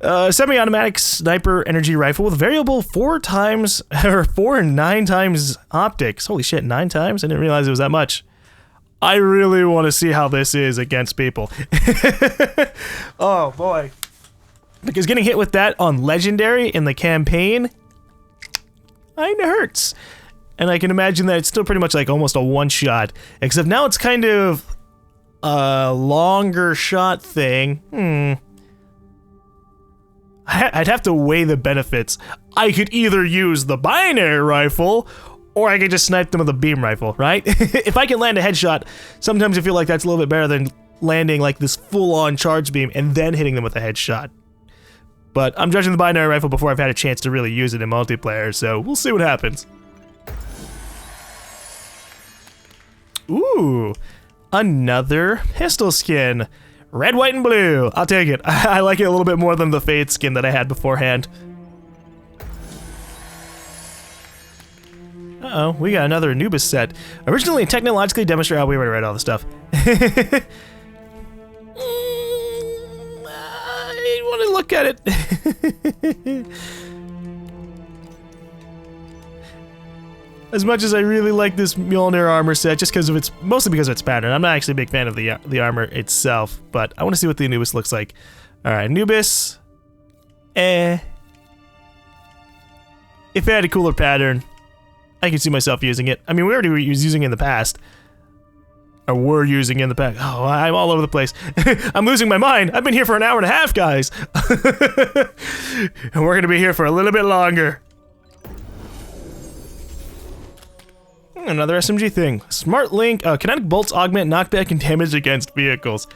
Semi-automatic sniper energy rifle with variable 4 and 9 times optics. Holy shit, 9 times? I didn't realize it was that much. I really want to see how this is against people. Oh boy. Because getting hit with that on Legendary in the campaign kinda hurts. And I can imagine that it's still pretty much like almost a one-shot. Except now it's kind of a longer shot thing. I'd have to weigh the benefits. I could either use the binary rifle, or I could just snipe them with a beam rifle, right? If I can land a headshot, sometimes I feel like that's a little bit better than landing like this full-on charge beam and then hitting them with a headshot. But I'm judging the binary rifle before I've had a chance to really use it in multiplayer, so we'll see what happens. Ooh, another pistol skin. Red, white, and blue. I'll take it. I like it a little bit more than the Fade skin that I had beforehand. Uh-oh, we got another Anubis set. Originally technologically demonstrated. Oh, we already read all the stuff. I want to look at it. As much as I really like this Mjolnir armor set, just because of its, mostly because of its pattern. I'm not actually a big fan of the armor itself, but I want to see what the Anubis looks like. All right, Anubis. If it had a cooler pattern, I can see myself using it. I mean, we already were using it in the past. Or were using it in the past. Oh, I'm all over the place. I'm losing my mind. I've been here for an hour and a half, guys. And we're gonna be here for a little bit longer. Another SMG thing. Smart Link. Kinetic bolts augment knockback and damage against vehicles.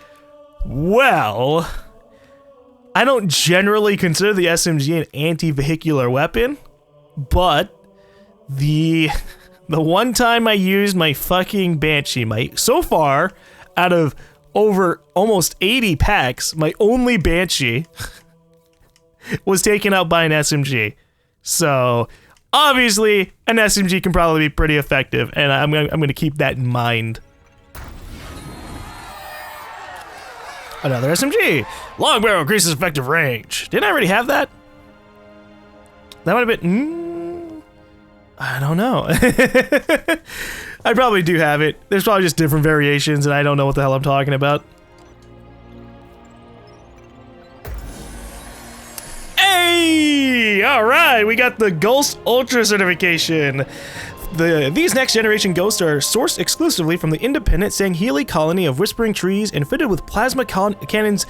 Well, I don't generally consider the SMG an anti-vehicular weapon, but the one time I used my fucking Banshee, so far, out of over almost 80 packs, my only Banshee was taken out by an SMG. So obviously, an SMG can probably be pretty effective, and I'm gonna keep that in mind. Another SMG! Long barrel increases effective range. Didn't I already have that? That might have been... I don't know. I probably do have it. There's probably just different variations, and I don't know what the hell I'm talking about. Hey! Alright, we got the Ghost Ultra certification. These next generation ghosts are sourced exclusively from the independent Sangheli colony of whispering trees and fitted with plasma cannons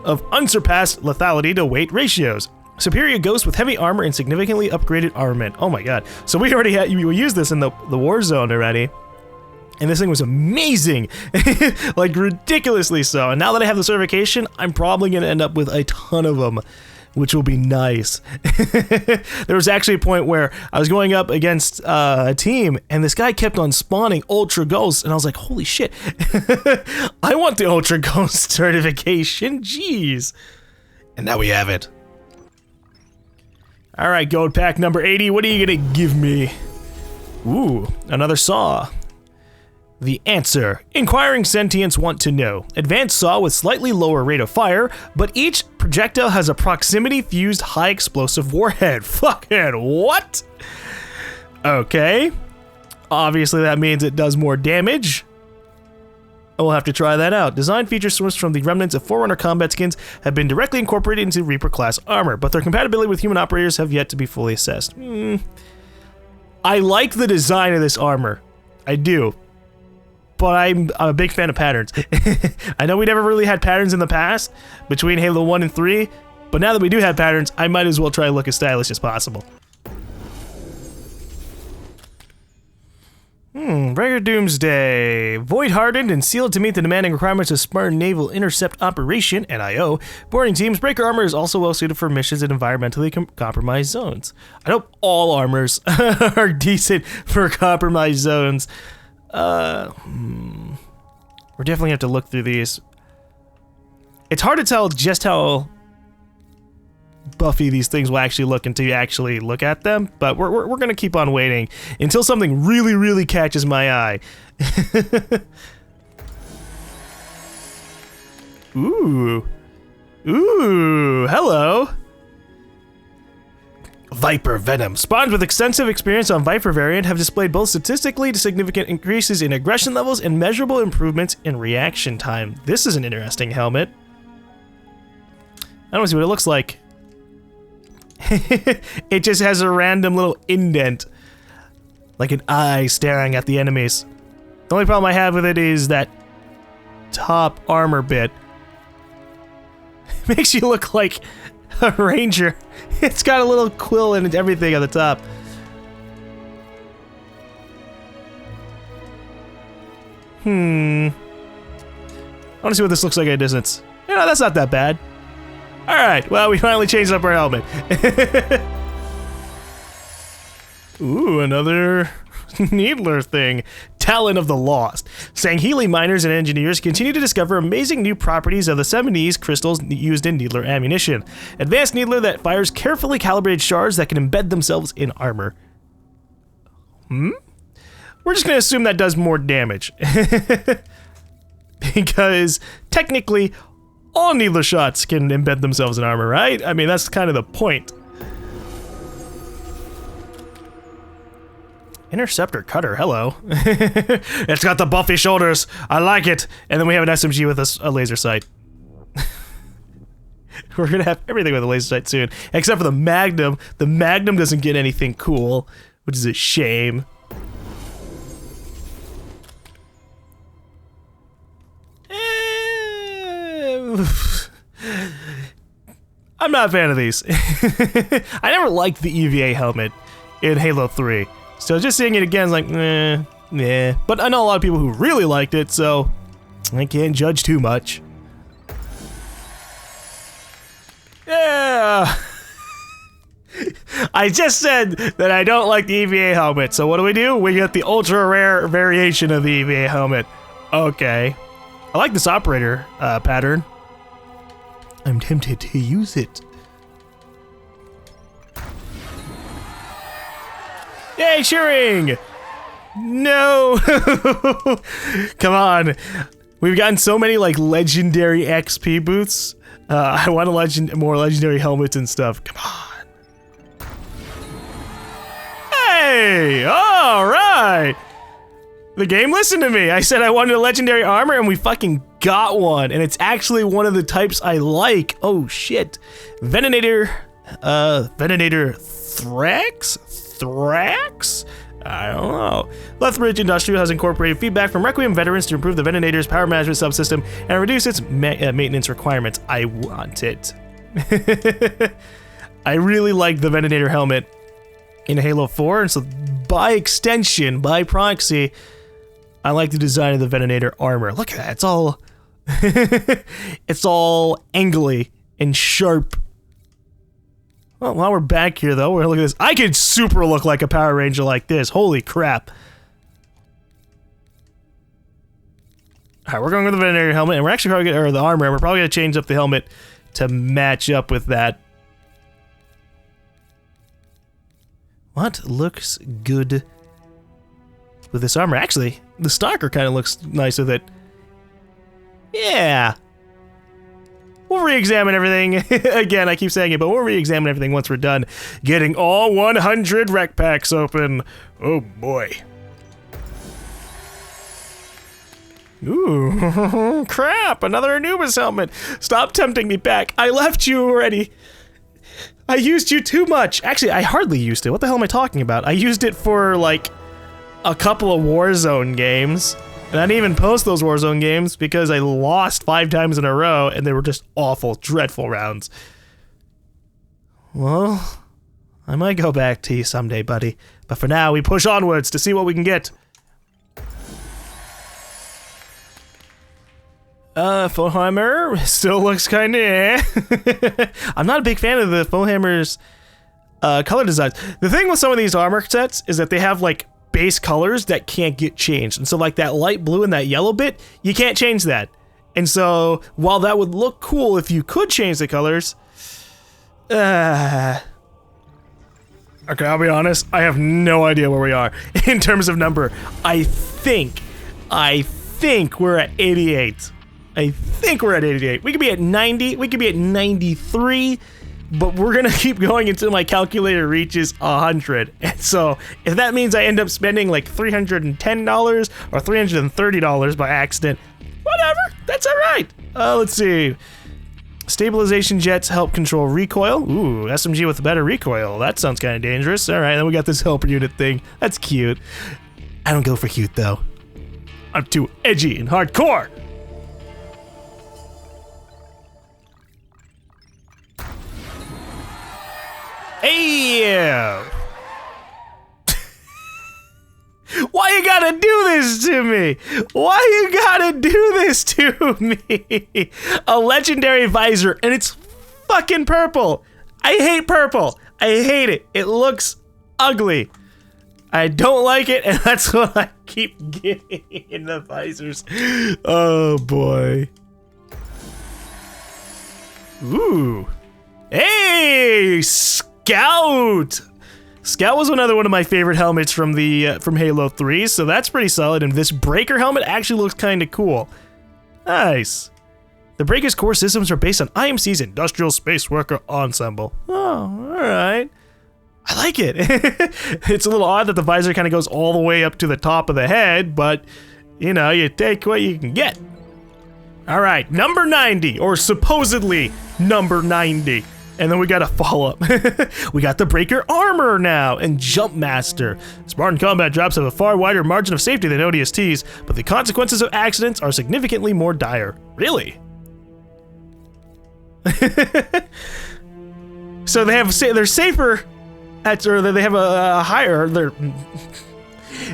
of unsurpassed lethality to weight ratios. Superior ghosts with heavy armor and significantly upgraded armament. Oh my god. So we already had, we used this in the war zone already. And this thing was amazing. Like ridiculously so. And now that I have the certification, I'm probably going to end up with a ton of them, which will be nice. There was actually a point where I was going up against a team and this guy kept on spawning ultra ghosts and I was like, holy shit. I want the ultra ghost certification. Jeez. And now we have it. All right, gold pack number 80. What are you gonna give me? Ooh, another saw. The answer. Inquiring sentients want to know. Advanced saw with slightly lower rate of fire, but each projectile has a proximity fused high explosive warhead. Fucking what? Okay. Obviously that means it does more damage. We'll have to try that out. Design features sourced from the remnants of Forerunner combat skins have been directly incorporated into Reaper class armor, but their compatibility with human operators have yet to be fully assessed. I like the design of this armor. I do. But I'm a big fan of patterns. I know we never really had patterns in the past between Halo 1 and 3, but now that we do have patterns, I might as well try to look as stylish as possible. Rare Doomsday. Void hardened and sealed to meet the demanding requirements of Spartan Naval Intercept Operation, NIO. Boarding teams, Breaker armor is also well suited for missions in environmentally compromised zones. I hope all armors are decent for compromised zones. We're definitely gonna have to look through these. It's hard to tell just how buffy these things will actually look until you actually look at them, but we're gonna keep on waiting until something really catches my eye. Ooh, hello. Viper Venom. Spawns with extensive experience on Viper variant have displayed both statistically significant increases in aggression levels and measurable improvements in reaction time. This is an interesting helmet. I don't see what it looks like. It just has a random little indent, like an eye staring at the enemies. The only problem I have with it is that top armor bit. It makes you look like a ranger. It's got a little quill and everything on the top. I want to see what this looks like at a distance. You know, that's not that bad. Alright, well, we finally changed up our helmet. Ooh, another Needler thing. Talent of the Lost. Sangheli miners and engineers continue to discover amazing new properties of the 70s crystals used in Needler ammunition. Advanced Needler that fires carefully calibrated shards that can embed themselves in armor. We're just gonna assume that does more damage. Because technically, all Needler shots can embed themselves in armor, right? I mean, that's kind of the point. Interceptor cutter, hello. It's got the buffy shoulders. I like it. And then we have an SMG with a laser sight. We're gonna have everything with a laser sight soon, except for the Magnum. The Magnum doesn't get anything cool, which is a shame. I'm not a fan of these. I never liked the EVA helmet in Halo 3. So just seeing it again is like, nah. But I know a lot of people who really liked it, so I can't judge too much. Yeah. I just said that I don't like the EVA helmet, so what do? We get the ultra rare variation of the EVA helmet. Okay. I like this operator pattern. I'm tempted to use it. Yay, cheering! No! Come on. We've gotten so many like legendary XP booths. I want more legendary helmets and stuff. Come on. Hey! Alright! The game listened to me. I said I wanted a legendary armor and we fucking got one. And it's actually one of the types I like. Oh shit. Venator Thrax? I don't know. Lethbridge Industrial has incorporated feedback from Requiem veterans to improve the Venator's power management subsystem and reduce its maintenance requirements. I want it. I really like the Venator helmet in Halo 4, and so by extension, by proxy, I like the design of the Venator armor. Look at that, it's all it's all angly and sharp. Well, while we're back here though, we're looking at this. I could super look like a Power Ranger like this. Holy crap. Alright, we're going with the Venator helmet, and we're actually probably gonna, or the armor, and we're probably gonna change up the helmet to match up with that. What looks good with this armor? Actually, the Stalker kind of looks nice with it. Yeah. We'll re-examine everything. Again, I keep saying it, but we'll re-examine everything once we're done getting all 100 rec packs open. Oh boy. Ooh, crap, another Anubis helmet. Stop tempting me back. I left you already. I used you too much. Actually, I hardly used it. What the hell am I talking about? I used it for, like, a couple of Warzone games. And I didn't even post those Warzone games because I lost 5 times in a row, and they were just awful, dreadful rounds. Well, I might go back to you someday, buddy. But for now, we push onwards to see what we can get. Fohammer still looks kinda eh. I'm not a big fan of the Fohammer's color designs. The thing with some of these armor sets is that they have like base colors that can't get changed. And so like that light blue and that yellow bit, you can't change that. And so while that would look cool if you could change the colors, okay, I'll be honest, I have no idea where we are in terms of number. I think we're at 88. I think we're at 88. We could be at 90, we could be at 93, but we're gonna keep going until my calculator reaches 100. And so, if that means I end up spending like $310 or $330 by accident, whatever, that's alright. Let's see. Stabilization jets help control recoil. Ooh, SMG with better recoil. That sounds kind of dangerous. Alright, then we got this helper unit thing. That's cute. I don't go for cute though. I'm too edgy and hardcore. Hey! Why you gotta do this to me? Why you gotta do this to me? A legendary visor, and it's fucking purple. I hate purple. I hate it. It looks ugly. I don't like it, and that's what I keep getting in the visors. Oh boy. Ooh. Hey! Scout! Scout was another one of my favorite helmets from the from Halo 3, so that's pretty solid. And this Breaker helmet actually looks kind of cool. Nice. The Breaker's core systems are based on IMC's Industrial Space Worker Ensemble. Oh, alright. I like it. It's a little odd that the visor kind of goes all the way up to the top of the head, but, you know, you take what you can get. Alright, number 90, or supposedly number 90. And then we got a follow-up. We got the Breaker armor now, and Jump Master. Spartan combat drops have a far wider margin of safety than ODSTs, but the consequences of accidents are significantly more dire. Really? So they're safer, or they have a higher,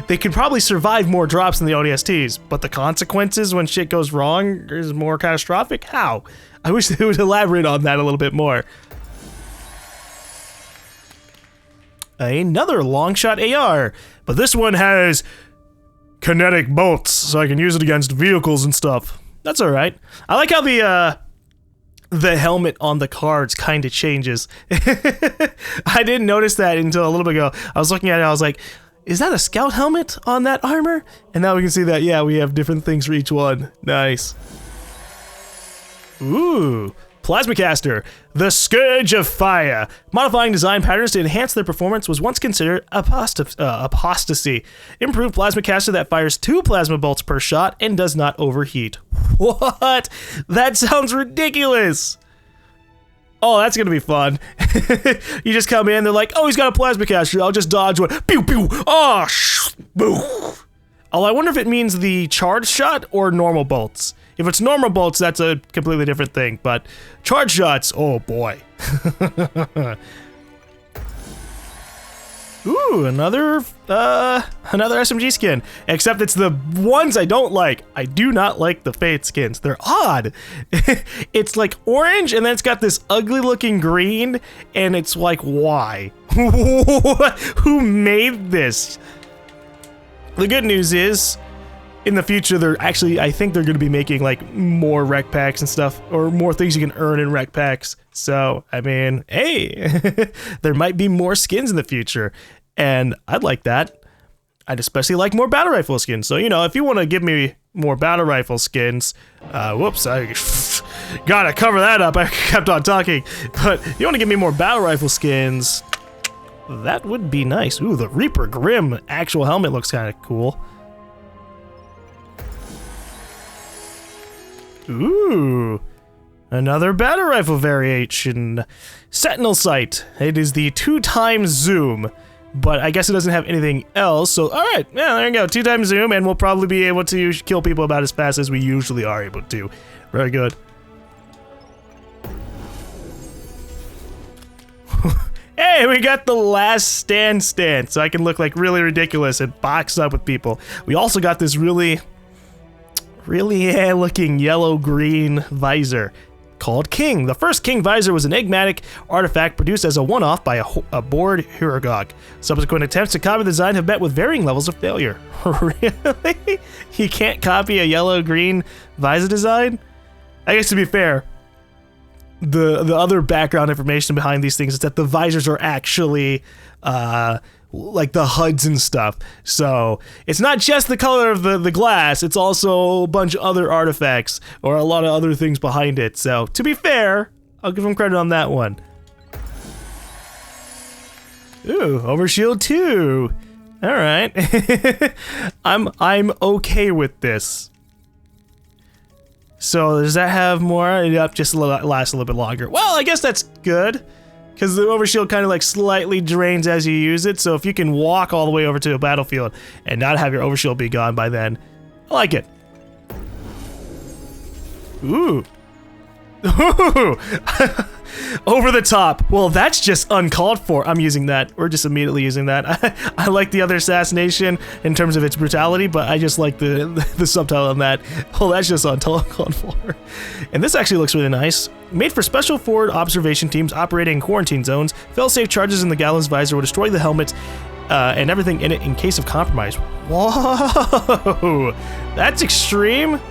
they could probably survive more drops than the ODSTs, but the consequences when shit goes wrong is more catastrophic? How? I wish they would elaborate on that a little bit more. Another long shot AR, but this one has kinetic bolts, so I can use it against vehicles and stuff. That's alright. I like how the helmet on the cards kind of changes. I didn't notice that until a little bit ago. I was looking at it, I was like, is that a scout helmet on that armor? And now we can see that, yeah, we have different things for each one. Nice. Ooh, Plasma Caster, the Scourge of Fire. Modifying design patterns to enhance their performance was once considered apostasy. Improved Plasma Caster that fires 2 plasma bolts per shot and does not overheat. What? That sounds ridiculous. Oh, that's gonna be fun. You just come in, they're like, oh, he's got a plasma caster. I'll just dodge one. Pew, pew. Oh, boo. Oh, I wonder if it means the charge shot or normal bolts. If it's normal bolts, that's a completely different thing. But charge shots, oh boy. Ooh, another SMG skin. Except it's the ones I don't like. I do not like the Fate skins. They're odd. It's like orange, and then it's got this ugly looking green, and it's like, why? Who made this? The good news is, in the future, I think they're going to be making like more rec packs and stuff, or more things you can earn in rec packs. So, I mean, hey, there might be more skins in the future, and I'd like that. I'd especially like more battle rifle skins. So, you know, if you want to give me more battle rifle skins, whoops, I gotta cover that up. I kept on talking, but if you want to give me more battle rifle skins, that would be nice. Ooh, the Reaper Grim actual helmet looks kind of cool. Ooh, another battle rifle variation. Sentinel sight. It is the 2x zoom, but I guess it doesn't have anything else. So, all right, yeah, there you go. 2x zoom, and we'll probably be able to kill people about as fast as we usually are able to. Very good. Hey, we got the last stand, so I can look like really ridiculous and box up with people. We also got this really looking yellow-green visor called King. The first King visor was an enigmatic artifact produced as a one-off by a bored Huragog. Subsequent attempts to copy the design have met with varying levels of failure. Really? You can't copy a yellow-green visor design? I guess to be fair, the other background information behind these things is that the visors are actually like the HUDs and stuff. So it's not just the color of the glass, it's also a bunch of other artifacts or a lot of other things behind it. So to be fair, I'll give them credit on that one. Ooh, Overshield 2. All right. I'm okay with this. So does that have more? Yep, just lasts a little bit longer. Well, I guess that's good, because the overshield kind of like slightly drains as you use it. So if you can walk all the way over to a battlefield and not have your overshield be gone by then, I like it. Ooh. Ooh. Over the top. Well, that's just uncalled for. I'm using that. We're just immediately using that. I like the other assassination in terms of its brutality, but I just like the subtitle on that. Well, that's just uncalled for. And this actually looks really nice. Made for special forward observation teams operating in quarantine zones, fail-safe charges in the GaLm's visor will destroy the helmet and everything in it in case of compromise. Whoa! That's extreme.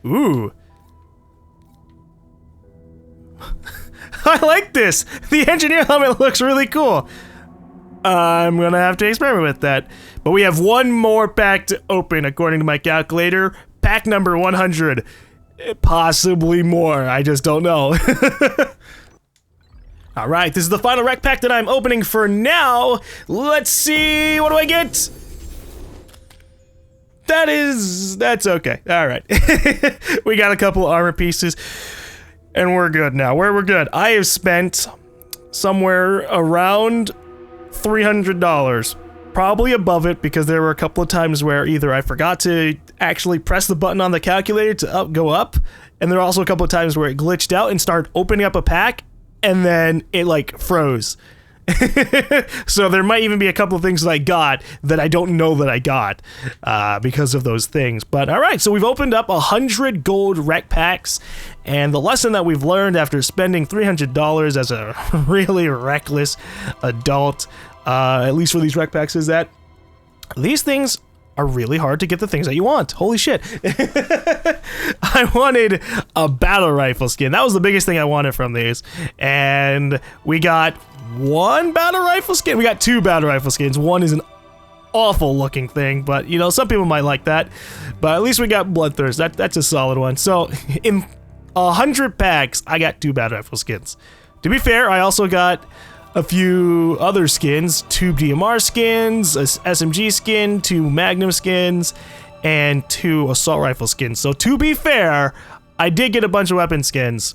Ooh. I like this! The engineer helmet looks really cool. I'm gonna have to experiment with that. But we have one more pack to open according to my calculator. Pack number 100. Possibly more, I just don't know. Alright, this is the final rec pack that I'm opening for now. Let's see, what do I get? That's okay. Alright. We got a couple armor pieces. And we're good now. We're good. I have spent somewhere around $300. Probably above it, because there were a couple of times where either I forgot to actually press the button on the calculator to go up, and there are also a couple of times where it glitched out and started opening up a pack, and then it like froze. So there might even be a couple of things that I got that I don't know that I got because of those things. But all right, so we've opened up 100 gold rec packs, and the lesson that we've learned after spending $300 as a really reckless adult, at least for these rec packs, is that these things are really hard to get the things that you want. Holy shit. I wanted a battle rifle skin. That was the biggest thing I wanted from these. And we got one battle rifle skin. We got two battle rifle skins. One is an awful looking thing, but you know, some people might like that. But at least we got Bloodthirst. That's a solid one. So in 100 packs, I got two battle rifle skins. To be fair, I also got a few other skins, 2 DMR skins, a SMG skin, 2 Magnum skins, and 2 assault rifle skins. So to be fair, I did get a bunch of weapon skins.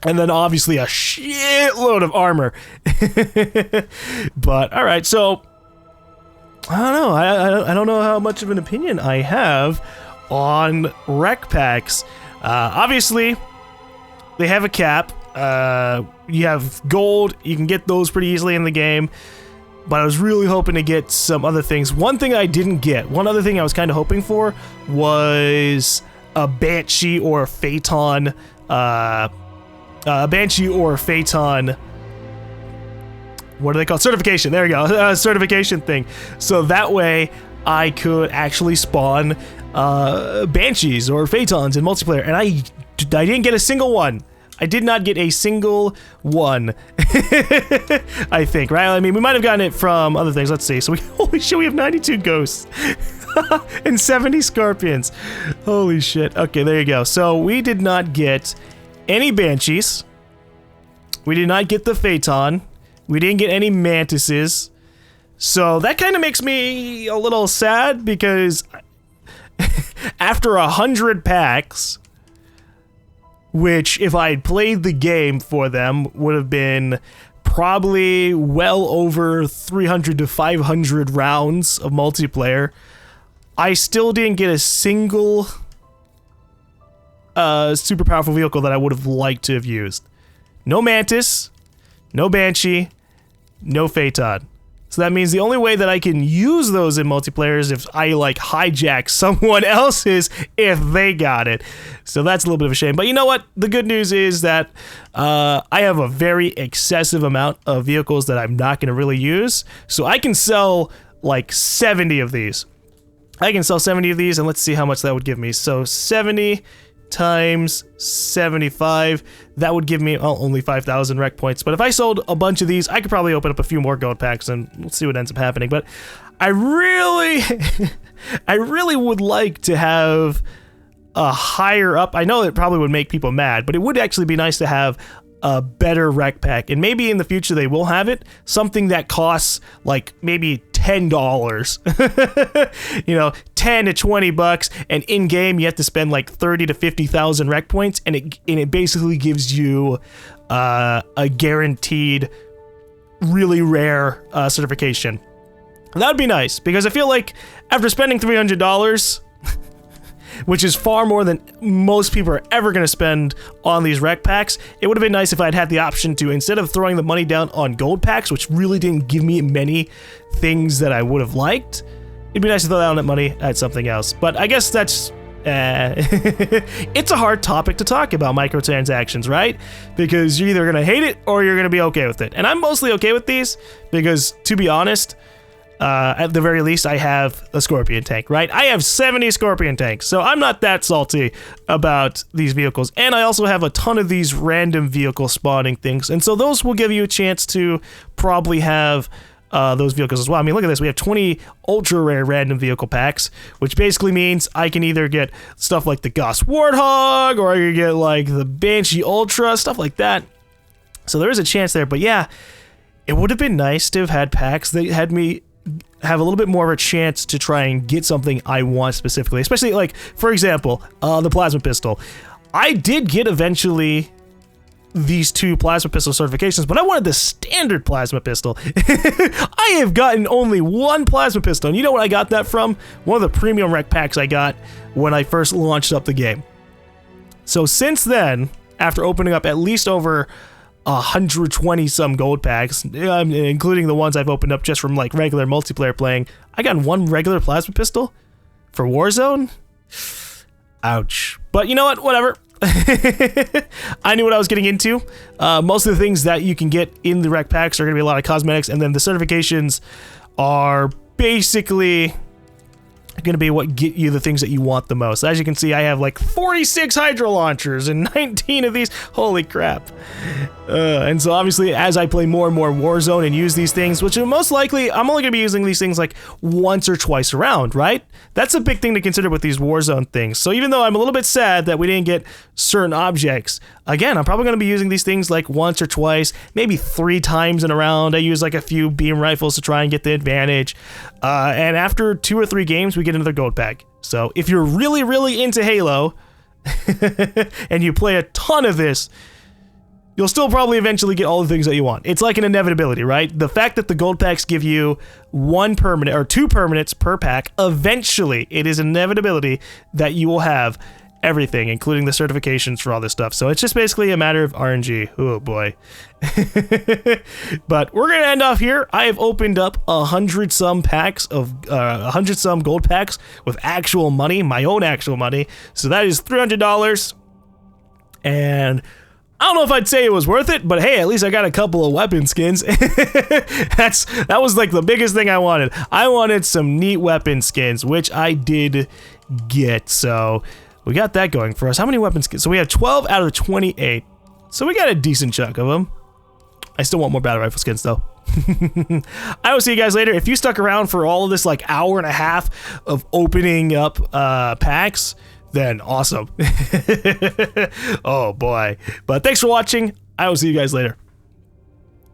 And then obviously a shitload of armor. But, alright, so... I don't know. I don't know how much of an opinion I have on rec packs. Obviously, they have a cap. You have gold. You can get those pretty easily in the game. But I was really hoping to get some other things. One thing I didn't get, one other thing I was kind of hoping for was a Banshee or a Phaeton, Banshee or Phaeton, what are they called? Certification. There we go. Certification thing. So that way I could actually spawn Banshees or Phaetons in multiplayer. And I didn't get a single one. I did not get a single one. I think, right? I mean, we might have gotten it from other things. Let's see. So holy shit, we have 92 ghosts. And 70 scorpions. Holy shit. Okay, there you go. So we did not get any Banshees. We did not get the Phaeton. We didn't get any Mantises. So that kind of makes me a little sad because after 100 packs, which if I had played the game for them would have been probably well over 300 to 500 rounds of multiplayer, I still didn't get a single super powerful vehicle that I would have liked to have used. No Mantis, no Banshee, no Phaeton. So that means the only way that I can use those in multiplayer is if I, like, hijack someone else's if they got it. So that's a little bit of a shame. But you know what? The good news is that I have a very excessive amount of vehicles that I'm not going to really use. So I can sell, like, 70 of these. I can sell 70 of these, and let's see how much that would give me. So 70 times 75, that would give me only 5,000 rec points. But if I sold a bunch of these, I could probably open up a few more gold packs and we'll see what ends up happening. But I really I really would like to have a higher up. I know it probably would make people mad, but it would actually be nice to have a better rec pack. And maybe in the future they will have it, something that costs like maybe $10, you know, 10 to 20 bucks, and in game you have to spend like 30 to 50,000 rec points, and it basically gives you a guaranteed really rare certification. And that would be nice, because I feel like after spending $300, which is far more than most people are ever going to spend on these rec packs, it would have been nice if I'd had the option to, instead of throwing the money down on gold packs, which really didn't give me many things that I would have liked, it'd be nice to throw down that money at something else. But I guess that's... it's a hard topic to talk about, microtransactions, right? Because you're either going to hate it or you're going to be okay with it. And I'm mostly okay with these because, to be honest... at the very least, I have a Scorpion tank, right? I have 70 Scorpion tanks, so I'm not that salty about these vehicles. And I also have a ton of these random vehicle spawning things, and so those will give you a chance to probably have those vehicles as well. I mean, look at this. We have 20 ultra rare random vehicle packs, which basically means I can either get stuff like the Gauss Warthog, or I can get like the Banshee Ultra, stuff like that. So there is a chance there, but yeah, it would have been nice to have had packs that had me have a little bit more of a chance to try and get something I want specifically, especially like, for example, the plasma pistol. I did get eventually these 2 plasma pistol certifications, but I wanted the standard plasma pistol. I have gotten only 1 plasma pistol, and you know what I got that from? One of the premium rec packs I got when I first launched up the game. So since then, after opening up at least over 120 some gold packs, including the ones I've opened up just from like regular multiplayer playing, I got 1 regular plasma pistol for Warzone. Ouch. But you know what? Whatever. I knew what I was getting into. Most of the things that you can get in the rec packs are going to be a lot of cosmetics, and then the certifications are basically going to be what get you the things that you want the most. As you can see, I have like 46 hydro launchers and 19 of these. Holy crap. And so obviously as I play more and more Warzone and use these things, which are most likely I'm only going to be using these things like once or twice around, right? That's a big thing to consider with these Warzone things. So even though I'm a little bit sad that we didn't get certain objects, again, I'm probably going to be using these things like once or twice, maybe 3 times in a round. I use like a few beam rifles to try and get the advantage. And after 2 or 3 games, we get another gold pack. So if you're really, really into Halo, and you play a ton of this, you'll still probably eventually get all the things that you want. It's like an inevitability, right? The fact that the gold packs give you 1 permanent or 2 permanents per pack, eventually it is an inevitability that you will have everything, including the certifications for all this stuff. So it's just basically a matter of RNG. Oh boy. But we're gonna end off here. I have opened up 100 some packs of 100 some gold packs with actual money, my own actual money. So that is $300, and I don't know if I'd say it was worth it, but hey, at least I got a couple of weapon skins. That was like the biggest thing I wanted. I wanted some neat weapon skins, which I did get. So we got that going for us. How many weapon skins? So we have 12 out of 28. So we got a decent chunk of them. I still want more battle rifle skins though. I will see you guys later. If you stuck around for all of this like hour and a half of opening up packs, then awesome. Oh boy. But thanks for watching. I will see you guys later.